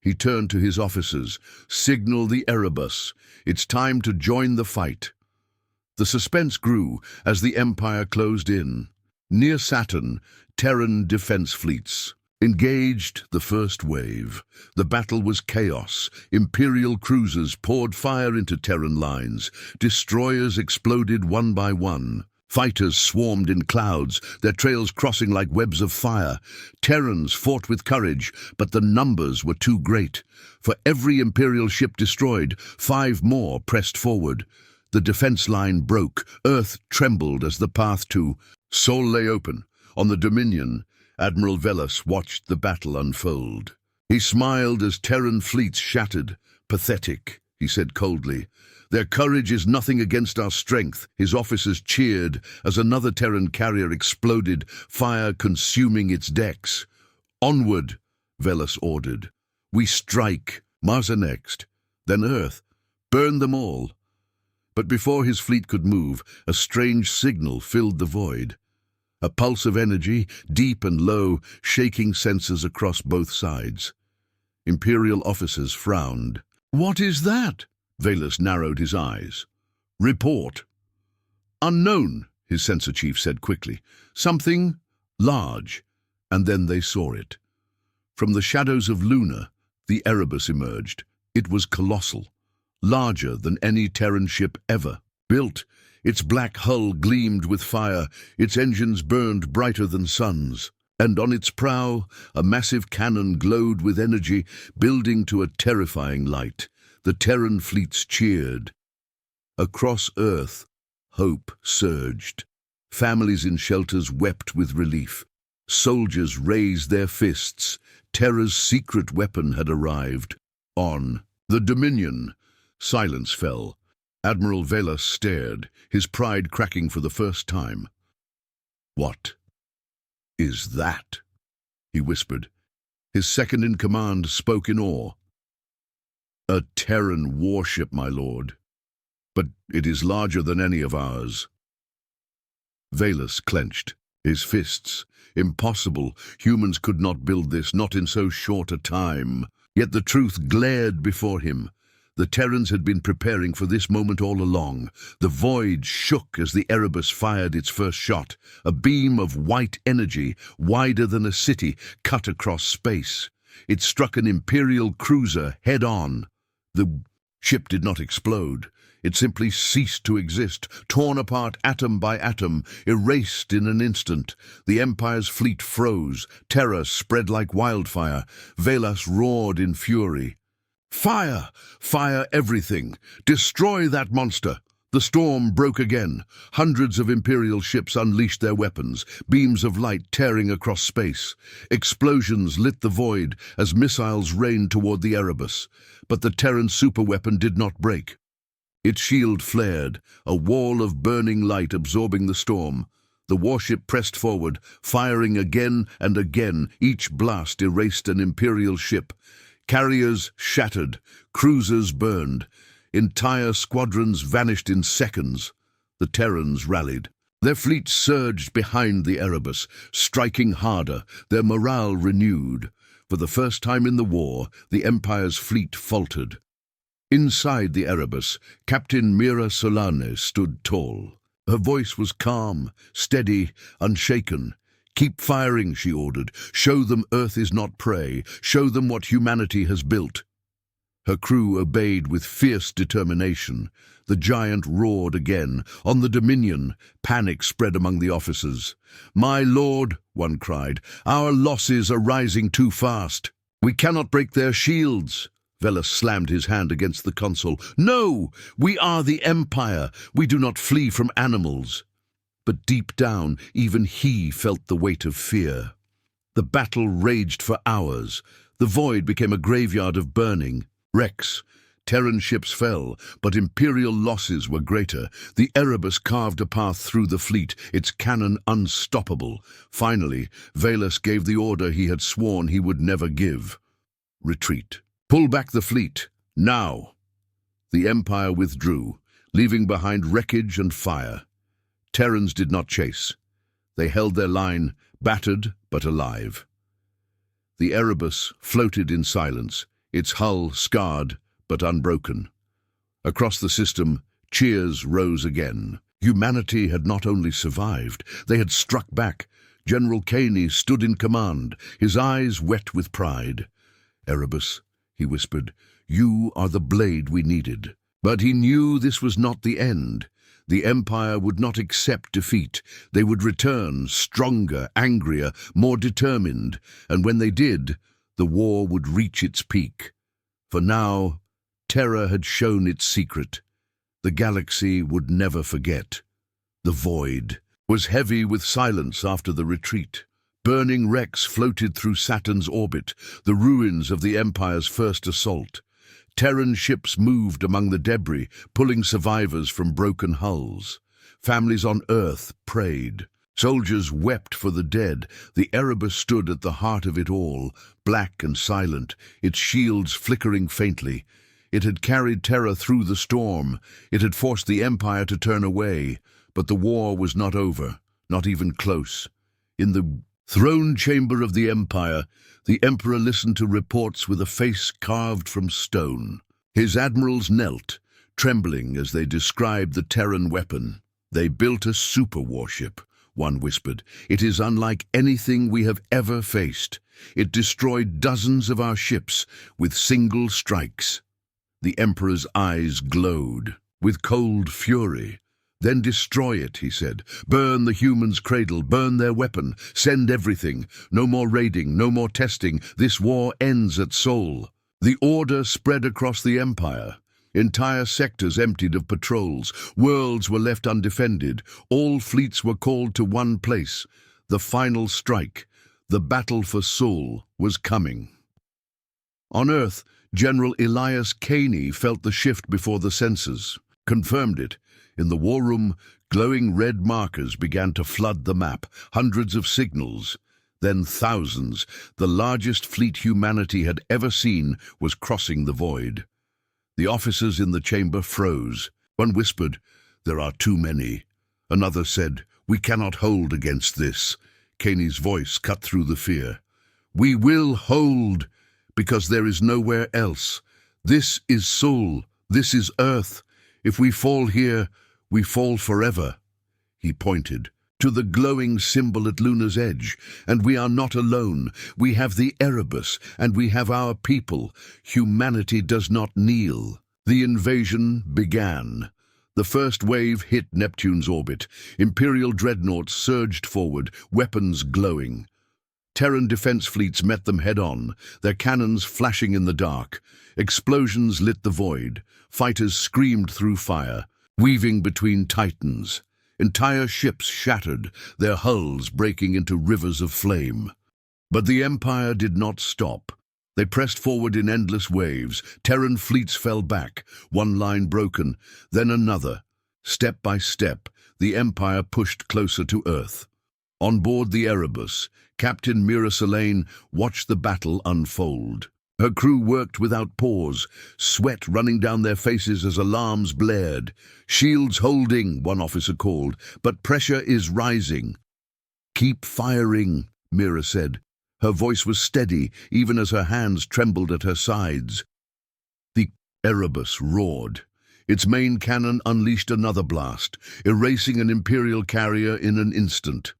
He turned to his officers. "Signal the Erebus. It's time to join the fight." The suspense grew as the Empire closed in. Near Saturn, Terran defense fleets engaged the first wave. The battle was chaos. Imperial cruisers poured fire into Terran lines. Destroyers exploded one by one. Fighters swarmed in clouds, their trails crossing like webs of fire. Terrans fought with courage, but the numbers were too great. For every Imperial ship destroyed, 5 more pressed forward. The defense line broke. Earth trembled as the path to Sol lay open. On the Dominion, Admiral Velas watched the battle unfold. He smiled as Terran fleets shattered. "Pathetic," he said coldly. "Their courage is nothing against our strength." His officers cheered as another Terran carrier exploded, fire consuming its decks. "Onward," Velas ordered. "We strike. Mars next. Then Earth. Burn them all." But before his fleet could move, a strange signal filled the void. A pulse of energy, deep and low, shaking sensors across both sides. Imperial officers frowned. "What is that?" Velas narrowed his eyes. "Report." "Unknown," his sensor chief said quickly. "Something large." And then they saw it. From the shadows of Luna, the Erebus emerged. It was colossal, larger than any Terran ship ever built. Its black hull gleamed with fire, its engines burned brighter than suns. And on its prow, a massive cannon glowed with energy, building to a terrifying light. The Terran fleets cheered. Across Earth, hope surged. Families in shelters wept with relief. Soldiers raised their fists. Terra's secret weapon had arrived. On the Dominion, silence fell. Admiral Velas stared, his pride cracking for the first time. "What is that?" he whispered. His second-in-command spoke in awe. "A Terran warship, my lord. But it is larger than any of ours." Velas clenched, his fists. Impossible. Humans could not build this, not in so short a time. Yet the truth glared before him. The Terrans had been preparing for this moment all along. The void shook as the Erebus fired its first shot. A beam of white energy, wider than a city, cut across space. It struck an Imperial cruiser head-on. The ship did not explode. It simply ceased to exist, torn apart atom by atom, erased in an instant. The Empire's fleet froze. Terra spread like wildfire. Velas roared in fury. "Fire! Fire everything! Destroy that monster!" The storm broke again. Hundreds of Imperial ships unleashed their weapons, beams of light tearing across space. Explosions lit the void as missiles rained toward the Erebus. But the Terran superweapon did not break. Its shield flared, a wall of burning light absorbing the storm. The warship pressed forward, firing again and again. Each blast erased an Imperial ship. Carriers shattered, cruisers burned. Entire squadrons vanished in seconds. The Terrans rallied. Their fleet surged behind the Erebus, striking harder, their morale renewed. For the first time in the war, the Empire's fleet faltered. Inside the Erebus, Captain Mira Solane stood tall. Her voice was calm, steady, unshaken. "Keep firing," she ordered. "Show them Earth is not prey. Show them what humanity has built." Her crew obeyed with fierce determination. The giant roared again. On the Dominion, panic spread among the officers. "My lord," one cried, "our losses are rising too fast. We cannot break their shields." Velas slammed his hand against the console. "No! We are the Empire. We do not flee from animals." But deep down, even he felt the weight of fear. The battle raged for hours. The void became a graveyard of burning wrecks. Terran ships fell, but Imperial losses were greater. The Erebus carved a path through the fleet, its cannon unstoppable. Finally, Valus gave the order he had sworn he would never give. Retreat. Pull back the fleet, now! The Empire withdrew, leaving behind wreckage and fire. Terrans did not chase. They held their line, battered but alive. The Erebus floated in silence, its hull scarred but unbroken. Across the system, cheers rose again. Humanity had not only survived, they had struck back. General Caney stood in command, his eyes wet with pride. "Erebus," he whispered, "you are the blade we needed." But he knew this was not the end. The Empire would not accept defeat. They would return, stronger, angrier, more determined, and when they did, the war would reach its peak. For now, Terra had shown its secret. The galaxy would never forget. The void was heavy with silence after the retreat. Burning wrecks floated through Saturn's orbit, the ruins of the Empire's first assault. Terran ships moved among the debris, pulling survivors from broken hulls. Families on Earth prayed. Soldiers wept for the dead. The Erebus stood at the heart of it all, black and silent, its shields flickering faintly. It had carried Terra through the storm. It had forced the Empire to turn away. But the war was not over, not even close. In the throne chamber of the Empire, the Emperor listened to reports with a face carved from stone. His admirals knelt, trembling as they described the Terran weapon. "They built a super warship," one whispered. "It is unlike anything we have ever faced. It destroyed dozens of our ships with single strikes." The Emperor's eyes glowed with cold fury. "Then destroy it," he said. "Burn the humans' cradle, burn their weapon, send everything. No more raiding, no more testing. This war ends at Sol." The order spread across the Empire. Entire sectors emptied of patrols. Worlds were left undefended. All fleets were called to one place. The final strike, the battle for Sol, was coming. On Earth, General Elias Caney felt the shift before the sensors, confirmed it. In the war room, glowing red markers began to flood the map, hundreds of signals. Then thousands. The largest fleet humanity had ever seen was crossing the void. The officers in the chamber froze. One whispered, "There are too many." Another said, "We cannot hold against this." Caney's voice cut through the fear. "We will hold, because there is nowhere else. This is Sol. This is Earth. If we fall here, we fall forever." He pointed to the glowing symbol at Luna's edge. "And we are not alone. We have the Erebus, and we have our people. Humanity does not kneel." The invasion began. The first wave hit Neptune's orbit. Imperial dreadnoughts surged forward, weapons glowing. Terran defense fleets met them head-on, their cannons flashing in the dark. Explosions lit the void. Fighters screamed through fire, weaving between titans. Entire ships shattered, their hulls breaking into rivers of flame. But the Empire did not stop. They pressed forward in endless waves. Terran fleets fell back, one line broken, then another. Step by step, the Empire pushed closer to Earth. On board the Erebus, Captain Mira Selene watched the battle unfold. Her crew worked without pause, sweat running down their faces as alarms blared. "Shields holding," one officer called, "but pressure is rising." "Keep firing," Mira said. Her voice was steady, even as her hands trembled at her sides. The Erebus roared. Its main cannon unleashed another blast, erasing an Imperial carrier in an instant.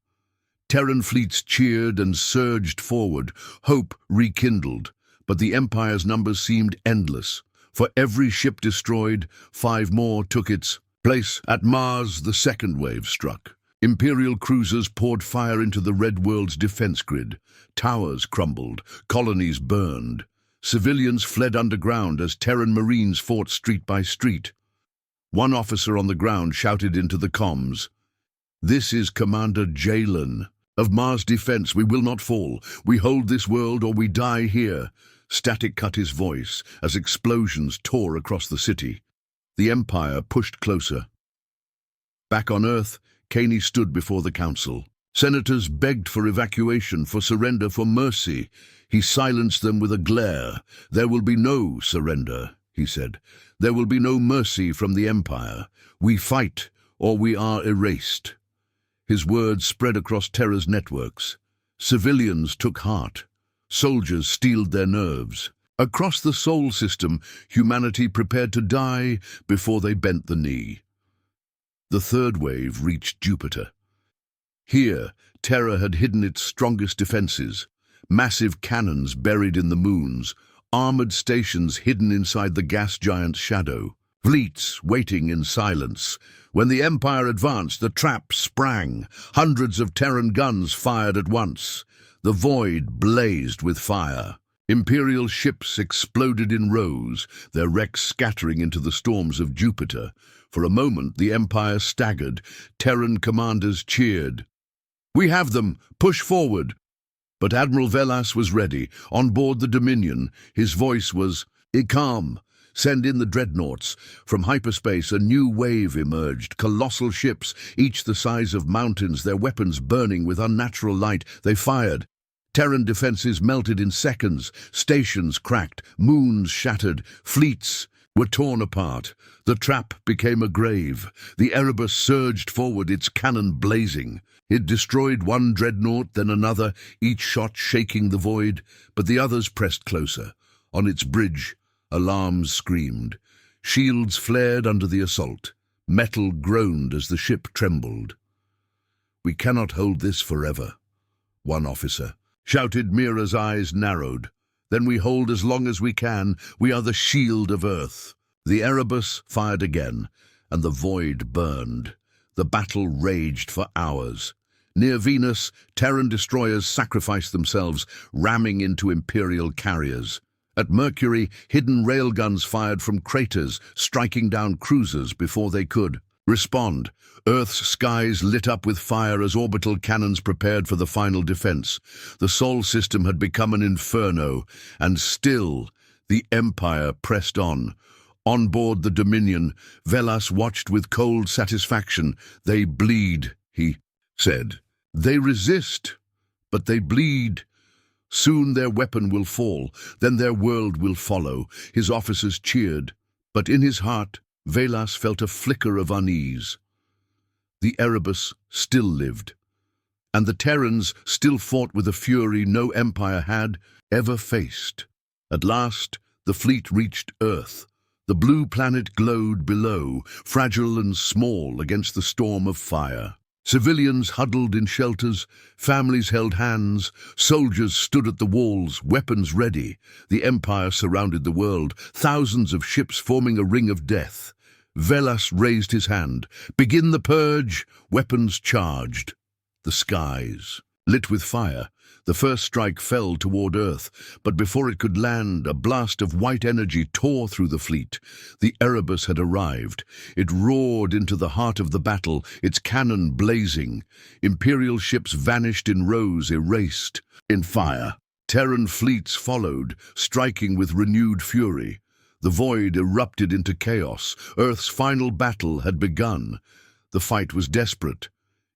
Terran fleets cheered and surged forward, hope rekindled. But the Empire's numbers seemed endless. For every ship destroyed, 5 more took its place. At Mars, the second wave struck. Imperial cruisers poured fire into the Red World's defense grid. Towers crumbled, colonies burned. Civilians fled underground as Terran Marines fought street by street. One officer on the ground shouted into the comms, "This is Commander Jalen. Of Mars' defense we will not fall. We hold this world or we die here. Static cut his voice as explosions tore across the city. The Empire pushed closer. Back on Earth, Caney stood before the council. Senators begged for evacuation, for surrender, for mercy. He silenced them with a glare. There will be no surrender, he said. There will be no mercy from the Empire. We fight, or we are erased. His words spread across Terra's networks. Civilians took heart. Soldiers steeled their nerves. Across the Sol system, humanity prepared to die before they bent the knee. The third wave reached Jupiter. Here, Terra had hidden its strongest defenses. Massive cannons buried in the moons, armored stations hidden inside the gas giant's shadow, fleets waiting in silence. When the Empire advanced, the trap sprang. Hundreds of Terran guns fired at once. The void blazed with fire. Imperial ships exploded in rows, their wrecks scattering into the storms of Jupiter. For a moment, the Empire staggered. Terran commanders cheered. "We have them! Push forward!" But Admiral Velas was ready. On board the Dominion, his voice was calm. Send in the dreadnoughts. From hyperspace, a new wave emerged. Colossal ships, each the size of mountains, their weapons burning with unnatural light. They fired. Terran defenses melted in seconds. Stations cracked. Moons shattered. Fleets were torn apart. The trap became a grave. The Erebus surged forward, its cannon blazing. It destroyed one dreadnought, then another, each shot shaking the void, but the others pressed closer. On its bridge, alarms screamed. Shields flared under the assault. Metal groaned as the ship trembled. "We cannot hold this forever," one officer shouted. Mira's eyes narrowed. "Then we hold as long as we can. We are the shield of Earth." The Erebus fired again, and the void burned. The battle raged for hours. Near Venus, Terran destroyers sacrificed themselves, ramming into Imperial carriers. At Mercury, hidden railguns fired from craters, striking down cruisers before they could respond. Earth's skies lit up with fire as orbital cannons prepared for the final defense. The Sol system had become an inferno, and still the Empire pressed on. On board the Dominion, Velas watched with cold satisfaction. "They bleed," he said. "They resist, but they bleed. Soon their weapon will fall, then their world will follow." His officers cheered, but in his heart, Velas felt a flicker of unease. The Erebus still lived, and the Terrans still fought with a fury no empire had ever faced. At last, the fleet reached Earth. The blue planet glowed below, fragile and small against the storm of fire. Civilians huddled in shelters, families held hands, soldiers stood at the walls, weapons ready. The Empire surrounded the world, thousands of ships forming a ring of death. Velas raised his hand. "Begin the purge!" Weapons charged. The skies lit with fire. The first strike fell toward Earth, but before it could land, a blast of white energy tore through the fleet. The Erebus had arrived. It roared into the heart of the battle, its cannon blazing. Imperial ships vanished in rows, erased in fire. Terran fleets followed, striking with renewed fury. The void erupted into chaos. Earth's final battle had begun. The fight was desperate.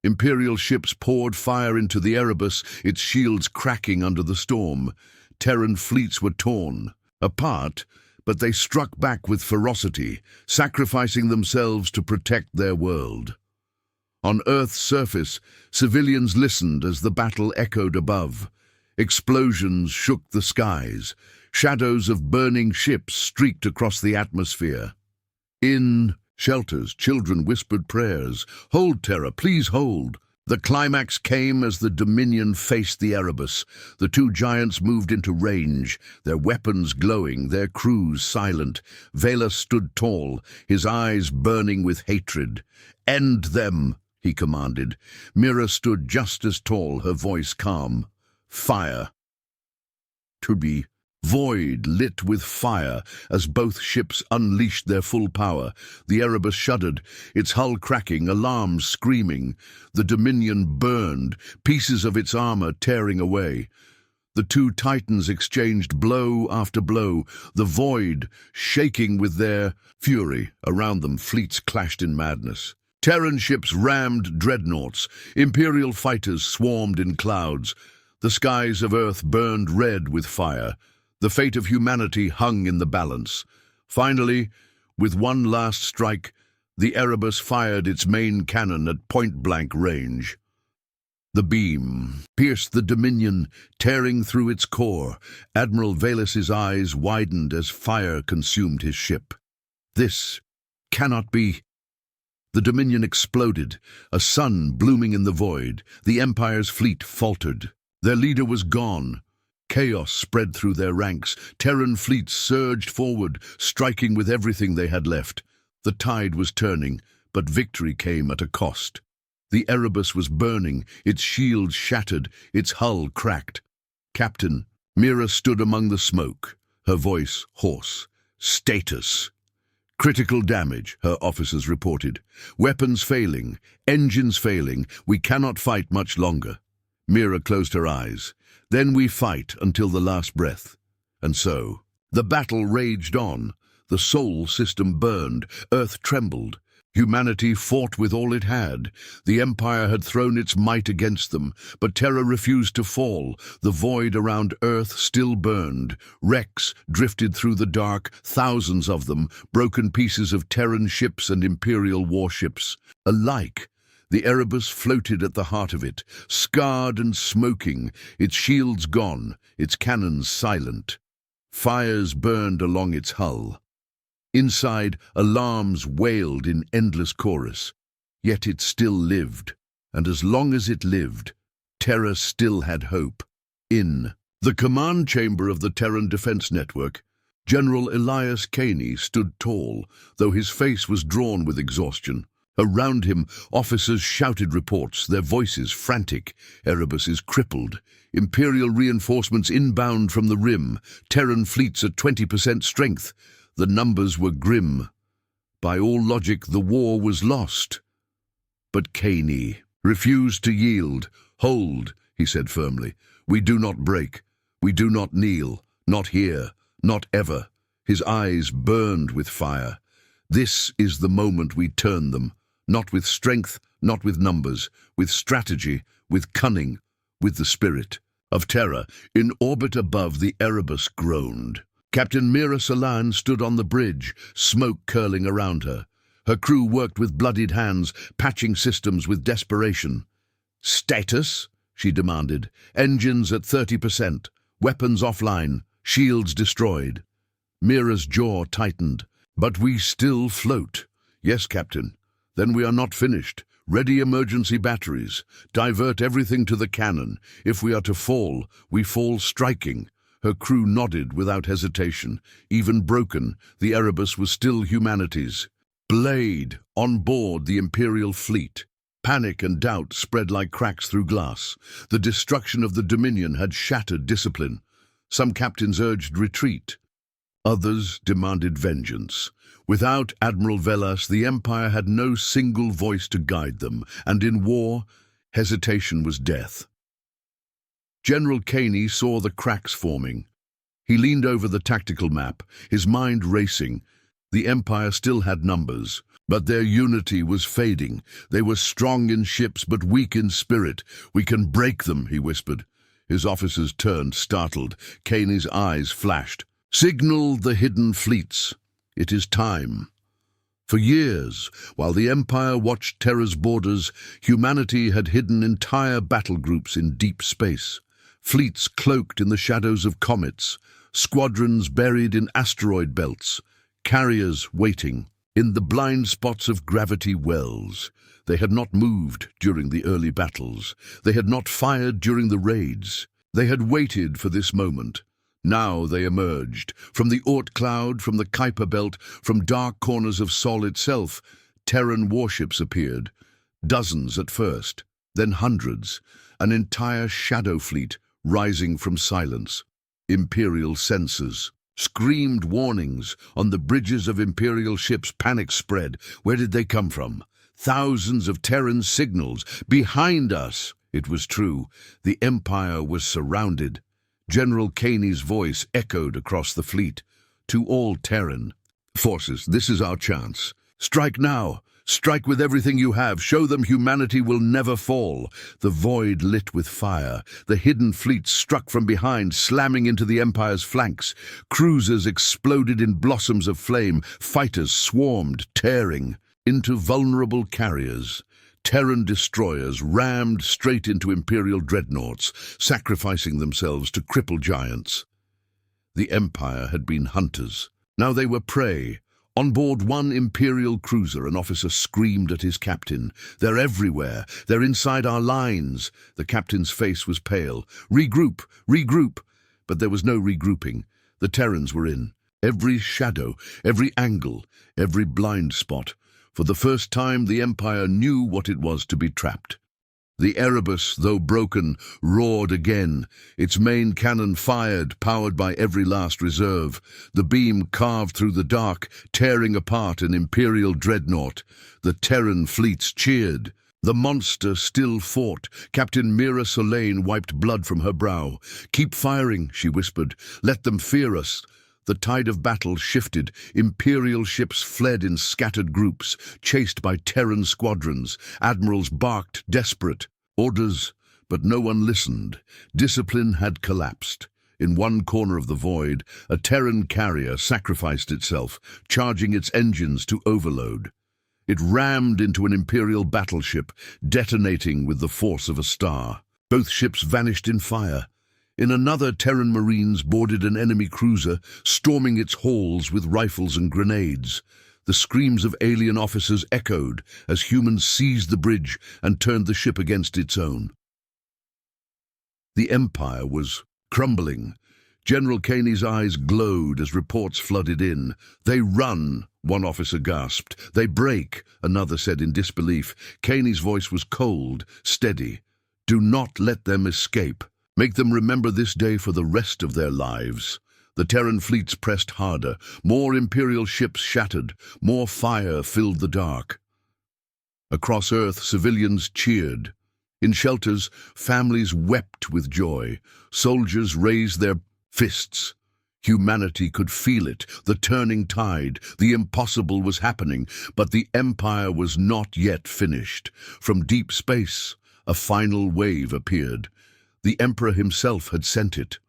Imperial ships poured fire into the Erebus, its shields cracking under the storm. Terran fleets were torn apart, but they struck back with ferocity, sacrificing themselves to protect their world. On Earth's surface, civilians listened as the battle echoed above. Explosions shook the skies. Shadows of burning ships streaked across the atmosphere. In shelters, children whispered prayers. "Hold, Terra, please hold." The climax came as the Dominion faced the Erebus. The two giants moved into range, their weapons glowing, their crews silent. Velas stood tall, his eyes burning with hatred. "End them," he commanded. Mira stood just as tall, her voice calm. "Fire." To be Void lit with fire as both ships unleashed their full power. The Erebus shuddered, its hull cracking, alarms screaming. The Dominion burned, pieces of its armor tearing away. The two Titans exchanged blow after blow, the void shaking with their fury. Around them, fleets clashed in madness. Terran ships rammed dreadnoughts. Imperial fighters swarmed in clouds. The skies of Earth burned red with fire. The fate of humanity hung in the balance. Finally, with one last strike, the Erebus fired its main cannon at point-blank range. The beam pierced the Dominion, tearing through its core. Admiral Velas's eyes widened as fire consumed his ship. This cannot be. The Dominion exploded, a sun blooming in the void. The Empire's fleet faltered. Their leader was gone. Chaos spread through their ranks. Terran fleets surged forward, striking with everything they had left. The tide was turning, but victory came at a cost. The Erebus was burning, its shield shattered, its hull cracked. Captain, Mira stood among the smoke, her voice hoarse. Status. Critical damage, her officers reported. Weapons failing, engines failing. We cannot fight much longer. Mira closed her eyes. Then we fight until the last breath. And so, the battle raged on. The Sol system burned. Earth trembled. Humanity fought with all it had. The Empire had thrown its might against them, but Terra refused to fall. The void around Earth still burned. Wrecks drifted through the dark, thousands of them, broken pieces of Terran ships and Imperial warships. Alike, the Erebus floated at the heart of it, scarred and smoking, its shields gone, its cannons silent. Fires burned along its hull. Inside, alarms wailed in endless chorus. Yet it still lived, and as long as it lived, Terra still had hope. In the command chamber of the Terran Defense Network, General Elias Caney stood tall, though his face was drawn with exhaustion. Around him, officers shouted reports, their voices frantic. Erebus is crippled. Imperial reinforcements inbound from the rim. Terran fleets at 20% strength. The numbers were grim. By all logic, the war was lost. But Caney refused to yield. Hold, he said firmly. We do not break. We do not kneel. Not here. Not ever. His eyes burned with fire. This is the moment we turn them. Not with strength, not with numbers, with strategy, with cunning, with the spirit. Of Terra, in orbit above, the Erebus groaned. Captain Mira Salan stood on the bridge, smoke curling around her. Her crew worked with bloodied hands, patching systems with desperation. Status? She demanded. Engines at 30%, weapons offline, shields destroyed. Mira's jaw tightened. But we still float. Yes, Captain. Then we are not finished. Ready emergency batteries. Divert everything to the cannon. If we are to fall, we fall striking. Her crew nodded without hesitation. Even broken, the Erebus was still humanity's. Blade, on board the Imperial fleet. Panic and doubt spread like cracks through glass. The destruction of the Dominion had shattered discipline. Some captains urged retreat. Others demanded vengeance. Without Admiral Velas, the Empire had no single voice to guide them, and in war, hesitation was death. General Caney saw the cracks forming. He leaned over the tactical map, his mind racing. The Empire still had numbers, but their unity was fading. They were strong in ships, but weak in spirit. We can break them, he whispered. His officers turned, startled. Caney's eyes flashed. Signal the hidden fleets. It is time. For years, while the Empire watched Terra's borders, humanity had hidden entire battle groups in deep space. Fleets cloaked in the shadows of comets, squadrons buried in asteroid belts, carriers waiting in the blind spots of gravity wells. They had not moved during the early battles. They had not fired during the raids. They had waited for this moment. Now they emerged. From the Oort cloud, from the Kuiper belt, from dark corners of Sol itself, Terran warships appeared. Dozens at first, then hundreds. An entire shadow fleet rising from silence. Imperial sensors screamed warnings. On the bridges of Imperial ships, panic spread. Where did they come from? Thousands of Terran signals. Behind us! It was true. The Empire was surrounded. General Kaney's voice echoed across the fleet. To all Terran forces, this is our chance. Strike now! Strike with everything you have. Show them humanity will never fall. The void lit with fire. The hidden fleet struck from behind, slamming into the Empire's flanks. Cruisers exploded in blossoms of flame. Fighters swarmed, tearing into vulnerable carriers. Terran destroyers rammed straight into Imperial dreadnoughts, sacrificing themselves to cripple giants. The Empire had been hunters. Now they were prey. On board one Imperial cruiser, an officer screamed at his captain. "They're everywhere. They're inside our lines." The captain's face was pale. "Regroup! Regroup!" But there was no regrouping. The Terrans were in. Every shadow, every angle, every blind spot. For the first time, the Empire knew what it was to be trapped. The Erebus, though broken, roared again. Its main cannon fired, powered by every last reserve. The beam carved through the dark, tearing apart an Imperial dreadnought. The Terran fleets cheered. The monster still fought. Captain Mira Solane wiped blood from her brow. "Keep firing," she whispered. "Let them fear us." The tide of battle shifted. Imperial ships fled in scattered groups, chased by Terran squadrons. Admirals barked, desperate. Orders, but no one listened. Discipline had collapsed. In one corner of the void, a Terran carrier sacrificed itself, charging its engines to overload. It rammed into an Imperial battleship, detonating with the force of a star. Both ships vanished in fire. In another, Terran Marines boarded an enemy cruiser, storming its halls with rifles and grenades. The screams of alien officers echoed as humans seized the bridge and turned the ship against its own. The Empire was crumbling. General Kaney's eyes glowed as reports flooded in. "They run," one officer gasped. "They break," another said in disbelief. Kaney's voice was cold, steady. "Do not let them escape. Make them remember this day for the rest of their lives." The Terran fleets pressed harder. More Imperial ships shattered. More fire filled the dark. Across Earth, civilians cheered. In shelters, families wept with joy. Soldiers raised their fists. Humanity could feel it, the turning tide. The impossible was happening, but the Empire was not yet finished. From deep space, a final wave appeared. The Emperor himself had sent it.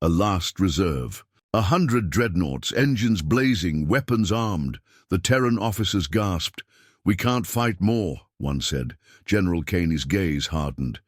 A last reserve. 100 dreadnoughts, engines blazing, weapons armed. The Terran officers gasped. "We can't fight more," one said. General Kaney's gaze hardened.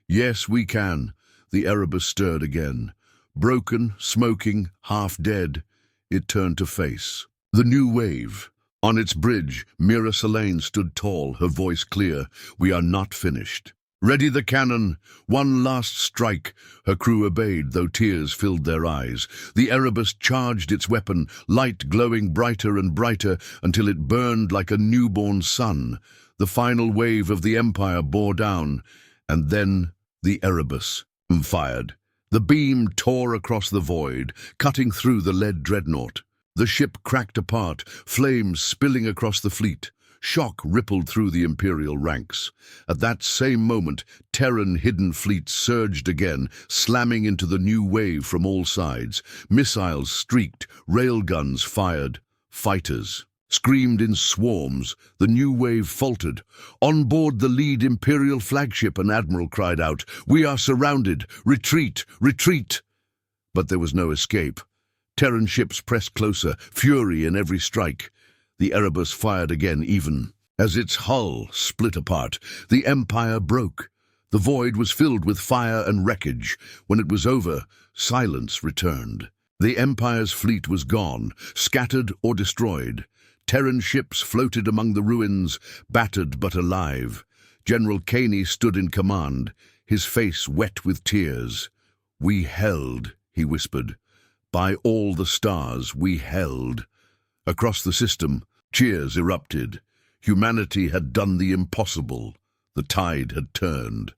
"Yes, we can." The Erebus stirred again. Broken, smoking, half dead, it turned to face the new wave. On its bridge, Mira Solane stood tall, her voice clear. "We are not finished." "Ready the cannon! One last strike!" Her crew obeyed, though tears filled their eyes. The Erebus charged its weapon, light glowing brighter and brighter until it burned like a newborn sun. The final wave of the Empire bore down, and then the Erebus fired. The beam tore across the void, cutting through the lead dreadnought. The ship cracked apart, flames spilling across the fleet. Shock rippled through the Imperial ranks. At that same moment, Terran hidden fleets surged again, slamming into the new wave from all sides. Missiles streaked, railguns fired. Fighters screamed in swarms. The new wave faltered. On board the lead Imperial flagship, an admiral cried out, "We are surrounded! Retreat! Retreat!" But there was no escape. Terran ships pressed closer, fury in every strike. The Erebus fired again, even as its hull split apart. The Empire broke. The void was filled with fire and wreckage. When it was over, silence returned. The Empire's fleet was gone, scattered or destroyed. Terran ships floated among the ruins, battered but alive. General Kaney stood in command, his face wet with tears. "We held," he whispered. "By all the stars, we held." Across the system, cheers erupted. Humanity had done the impossible. The tide had turned.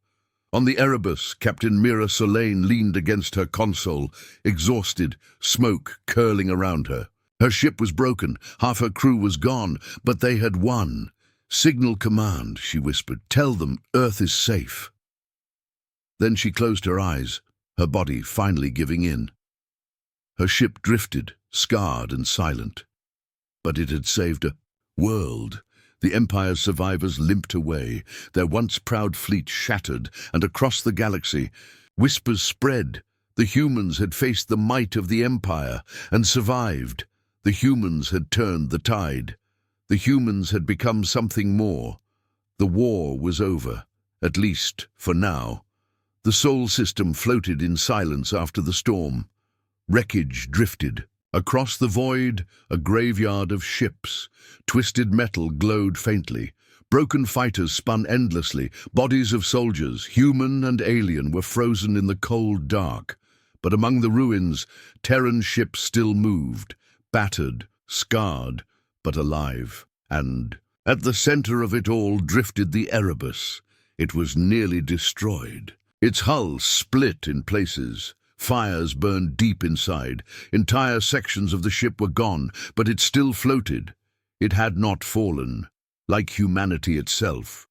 On the Erebus, Captain Mira Solane leaned against her console, exhausted, smoke curling around her. Her ship was broken, half her crew was gone, but they had won. "Signal command," she whispered. "Tell them Earth is safe." Then she closed her eyes, her body finally giving in. Her ship drifted, scarred and silent. But it had saved a world. The Empire's survivors limped away, their once proud fleet shattered, and across the galaxy, whispers spread. The humans had faced the might of the Empire and survived. The humans had turned the tide. The humans had become something more. The war was over, at least for now. The Sol system floated in silence after the storm. Wreckage drifted. Across the void, a graveyard of ships. Twisted metal glowed faintly. Broken fighters spun endlessly. Bodies of soldiers, human and alien, were frozen in the cold dark. But among the ruins, Terran ships still moved, battered, scarred, but alive. And at the center of it all drifted the Erebus. It was nearly destroyed. Its hull split in places. Fires burned deep inside. Entire sections of the ship were gone, but it still floated. It had not fallen, like humanity itself.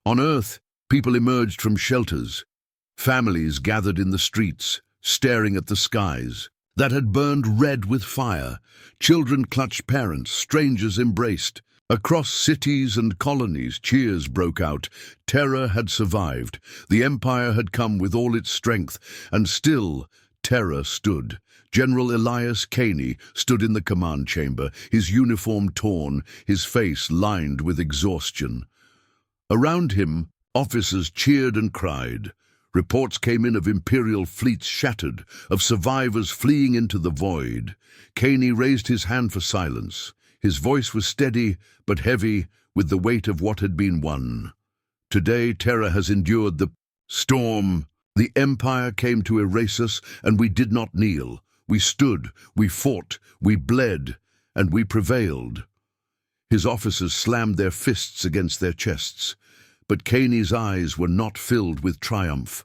On Earth, people emerged from shelters. Families gathered in the streets, staring at the skies that had burned red with fire. Children clutched parents, strangers embraced. Across cities and colonies, cheers broke out. Terra had survived. The Empire had come with all its strength, and still Terra stood. General Elias Caney stood in the command chamber, his uniform torn, his face lined with exhaustion. Around him, officers cheered and cried. Reports came in of Imperial fleets shattered, of survivors fleeing into the void. Caney raised his hand for silence. His voice was steady, but heavy with the weight of what had been won. Today, Terra has endured the storm. The Empire came to erase us, and we did not kneel. We stood, we fought, we bled, and we prevailed. His officers slammed their fists against their chests. But Caney's eyes were not filled with triumph.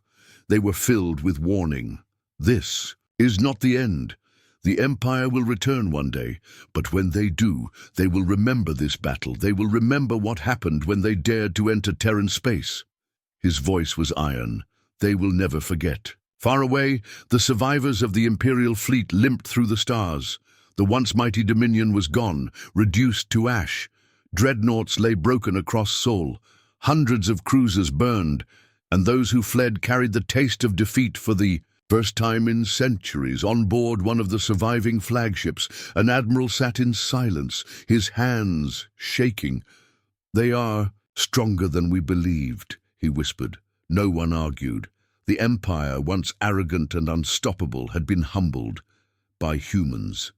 They were filled with warning. This is not the end. The Empire will return one day, but when they do, they will remember this battle. They will remember what happened when they dared to enter Terran space. His voice was iron. They will never forget. Far away, the survivors of the Imperial fleet limped through the stars. The once mighty Dominion was gone, reduced to ash. Dreadnoughts lay broken across Sol. Hundreds of cruisers burned, and those who fled carried the taste of defeat for the first time in centuries. On board one of the surviving flagships, an admiral sat in silence, his hands shaking. "They are stronger than we believed," he whispered. No one argued. The Empire, once arrogant and unstoppable, had been humbled by humans.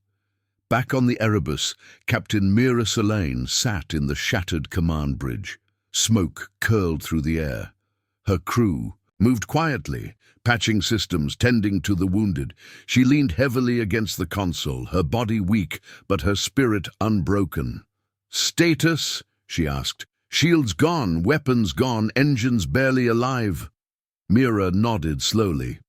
Back on the Erebus, Captain Mira Solane sat in the shattered command bridge. Smoke curled through the air. Her crew moved quietly, patching systems, tending to the wounded. She leaned heavily against the console, her body weak, but her spirit unbroken. "Status?" she asked. "Shields gone, weapons gone, engines barely alive." Mira nodded slowly.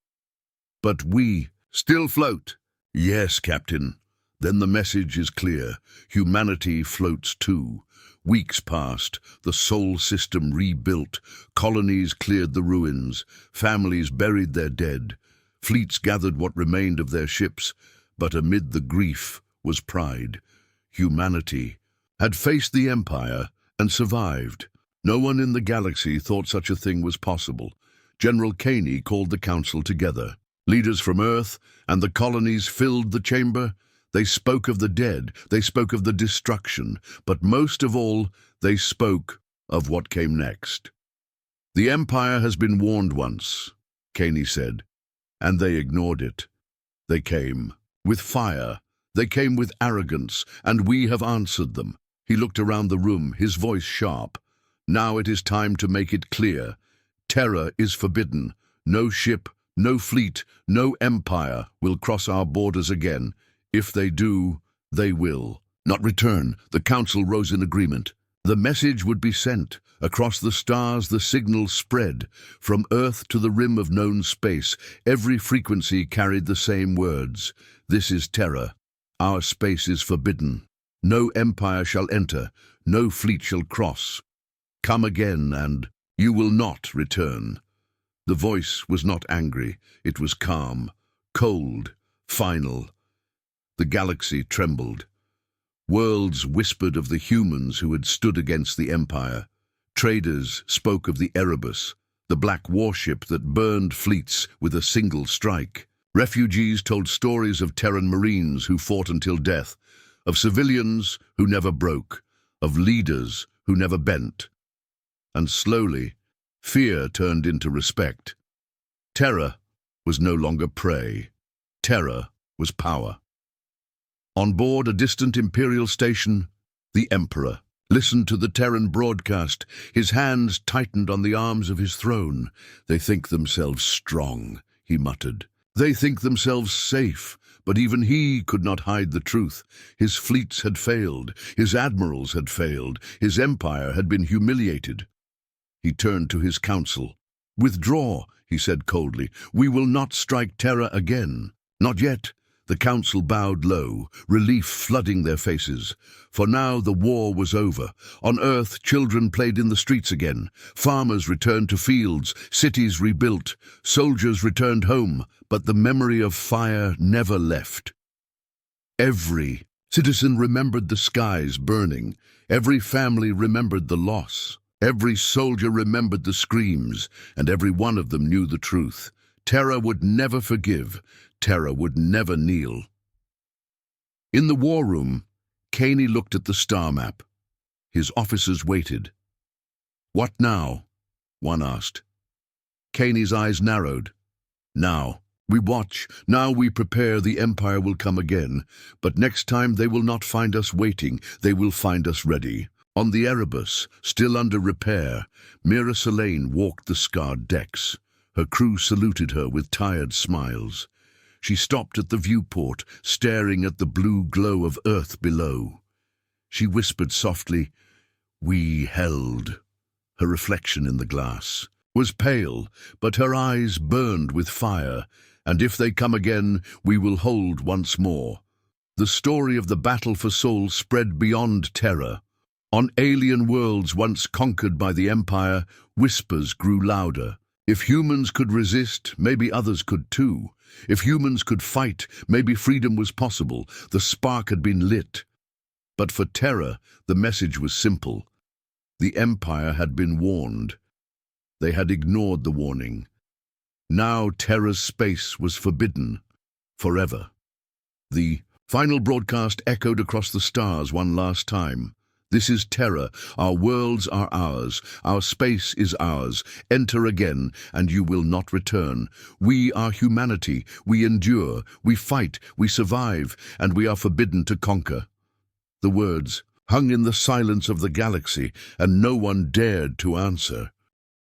"But we still float." "Yes, Captain." "Then the message is clear. Humanity floats too." Weeks passed, the Sol system rebuilt, colonies cleared the ruins, families buried their dead, fleets gathered what remained of their ships, but amid the grief was pride. Humanity had faced the Empire and survived. No one in the galaxy thought such a thing was possible. General Caney called the council together. Leaders from Earth and the colonies filled the chamber. They spoke of the dead, they spoke of the destruction, but most of all, they spoke of what came next. "The Empire has been warned once," Caney said, "and they ignored it. They came with fire, they came with arrogance, and we have answered them." He looked around the room, his voice sharp. "Now it is time to make it clear. Terra is forbidden. No ship, no fleet, no empire will cross our borders again. If they do, they will not return." The council rose in agreement. The message would be sent. Across the stars the signal spread. From Earth to the rim of known space, every frequency carried the same words. This is Terra. Our space is forbidden. No empire shall enter. No fleet shall cross. Come again, and you will not return. The voice was not angry. It was calm, cold, final. The galaxy trembled. Worlds whispered of the humans who had stood against the Empire. Traders spoke of the Erebus, the black warship that burned fleets with a single strike. Refugees told stories of Terran Marines who fought until death, of civilians who never broke, of leaders who never bent. And slowly, fear turned into respect. Terror was no longer prey. Terror was power. On board a distant Imperial station, the Emperor listened to the Terran broadcast. His hands tightened on the arms of his throne. They think themselves strong, he muttered. They think themselves safe, but even he could not hide the truth. His fleets had failed, his admirals had failed, his empire had been humiliated. He turned to his council. "Withdraw," he said coldly. "We will not strike Terra again." "Not yet." The council bowed low, relief flooding their faces. For now the war was over. On Earth, children played in the streets again. Farmers returned to fields, cities rebuilt, soldiers returned home, but the memory of fire never left. Every citizen remembered the skies burning. Every family remembered the loss. Every soldier remembered the screams, and every one of them knew the truth. Terra would never forgive. Terra would never kneel. In the war room, Caney looked at the star map. His officers waited. "What now?" one asked. Caney's eyes narrowed. "Now. We watch. Now we prepare. The Empire will come again. But next time they will not find us waiting. They will find us ready." On the Erebus, still under repair, Mira Selene walked the scarred decks. Her crew saluted her with tired smiles. She stopped at the viewport, staring at the blue glow of Earth below. She whispered softly, "We held." Her reflection in the glass was pale, but her eyes burned with fire, and if they come again, we will hold once more. The story of the battle for Sol spread beyond Terra. On alien worlds once conquered by the Empire, whispers grew louder. If humans could resist, maybe others could too. If humans could fight, maybe freedom was possible. The spark had been lit. But for Terra, the message was simple. The Empire had been warned. They had ignored the warning. Now Terra's space was forbidden, forever. The final broadcast echoed across the stars one last time. "This is Terra. Our worlds are ours. Our space is ours. Enter again, and you will not return. We are humanity. We endure. We fight. We survive. And we are forbidden to conquer." The words hung in the silence of the galaxy, and no one dared to answer.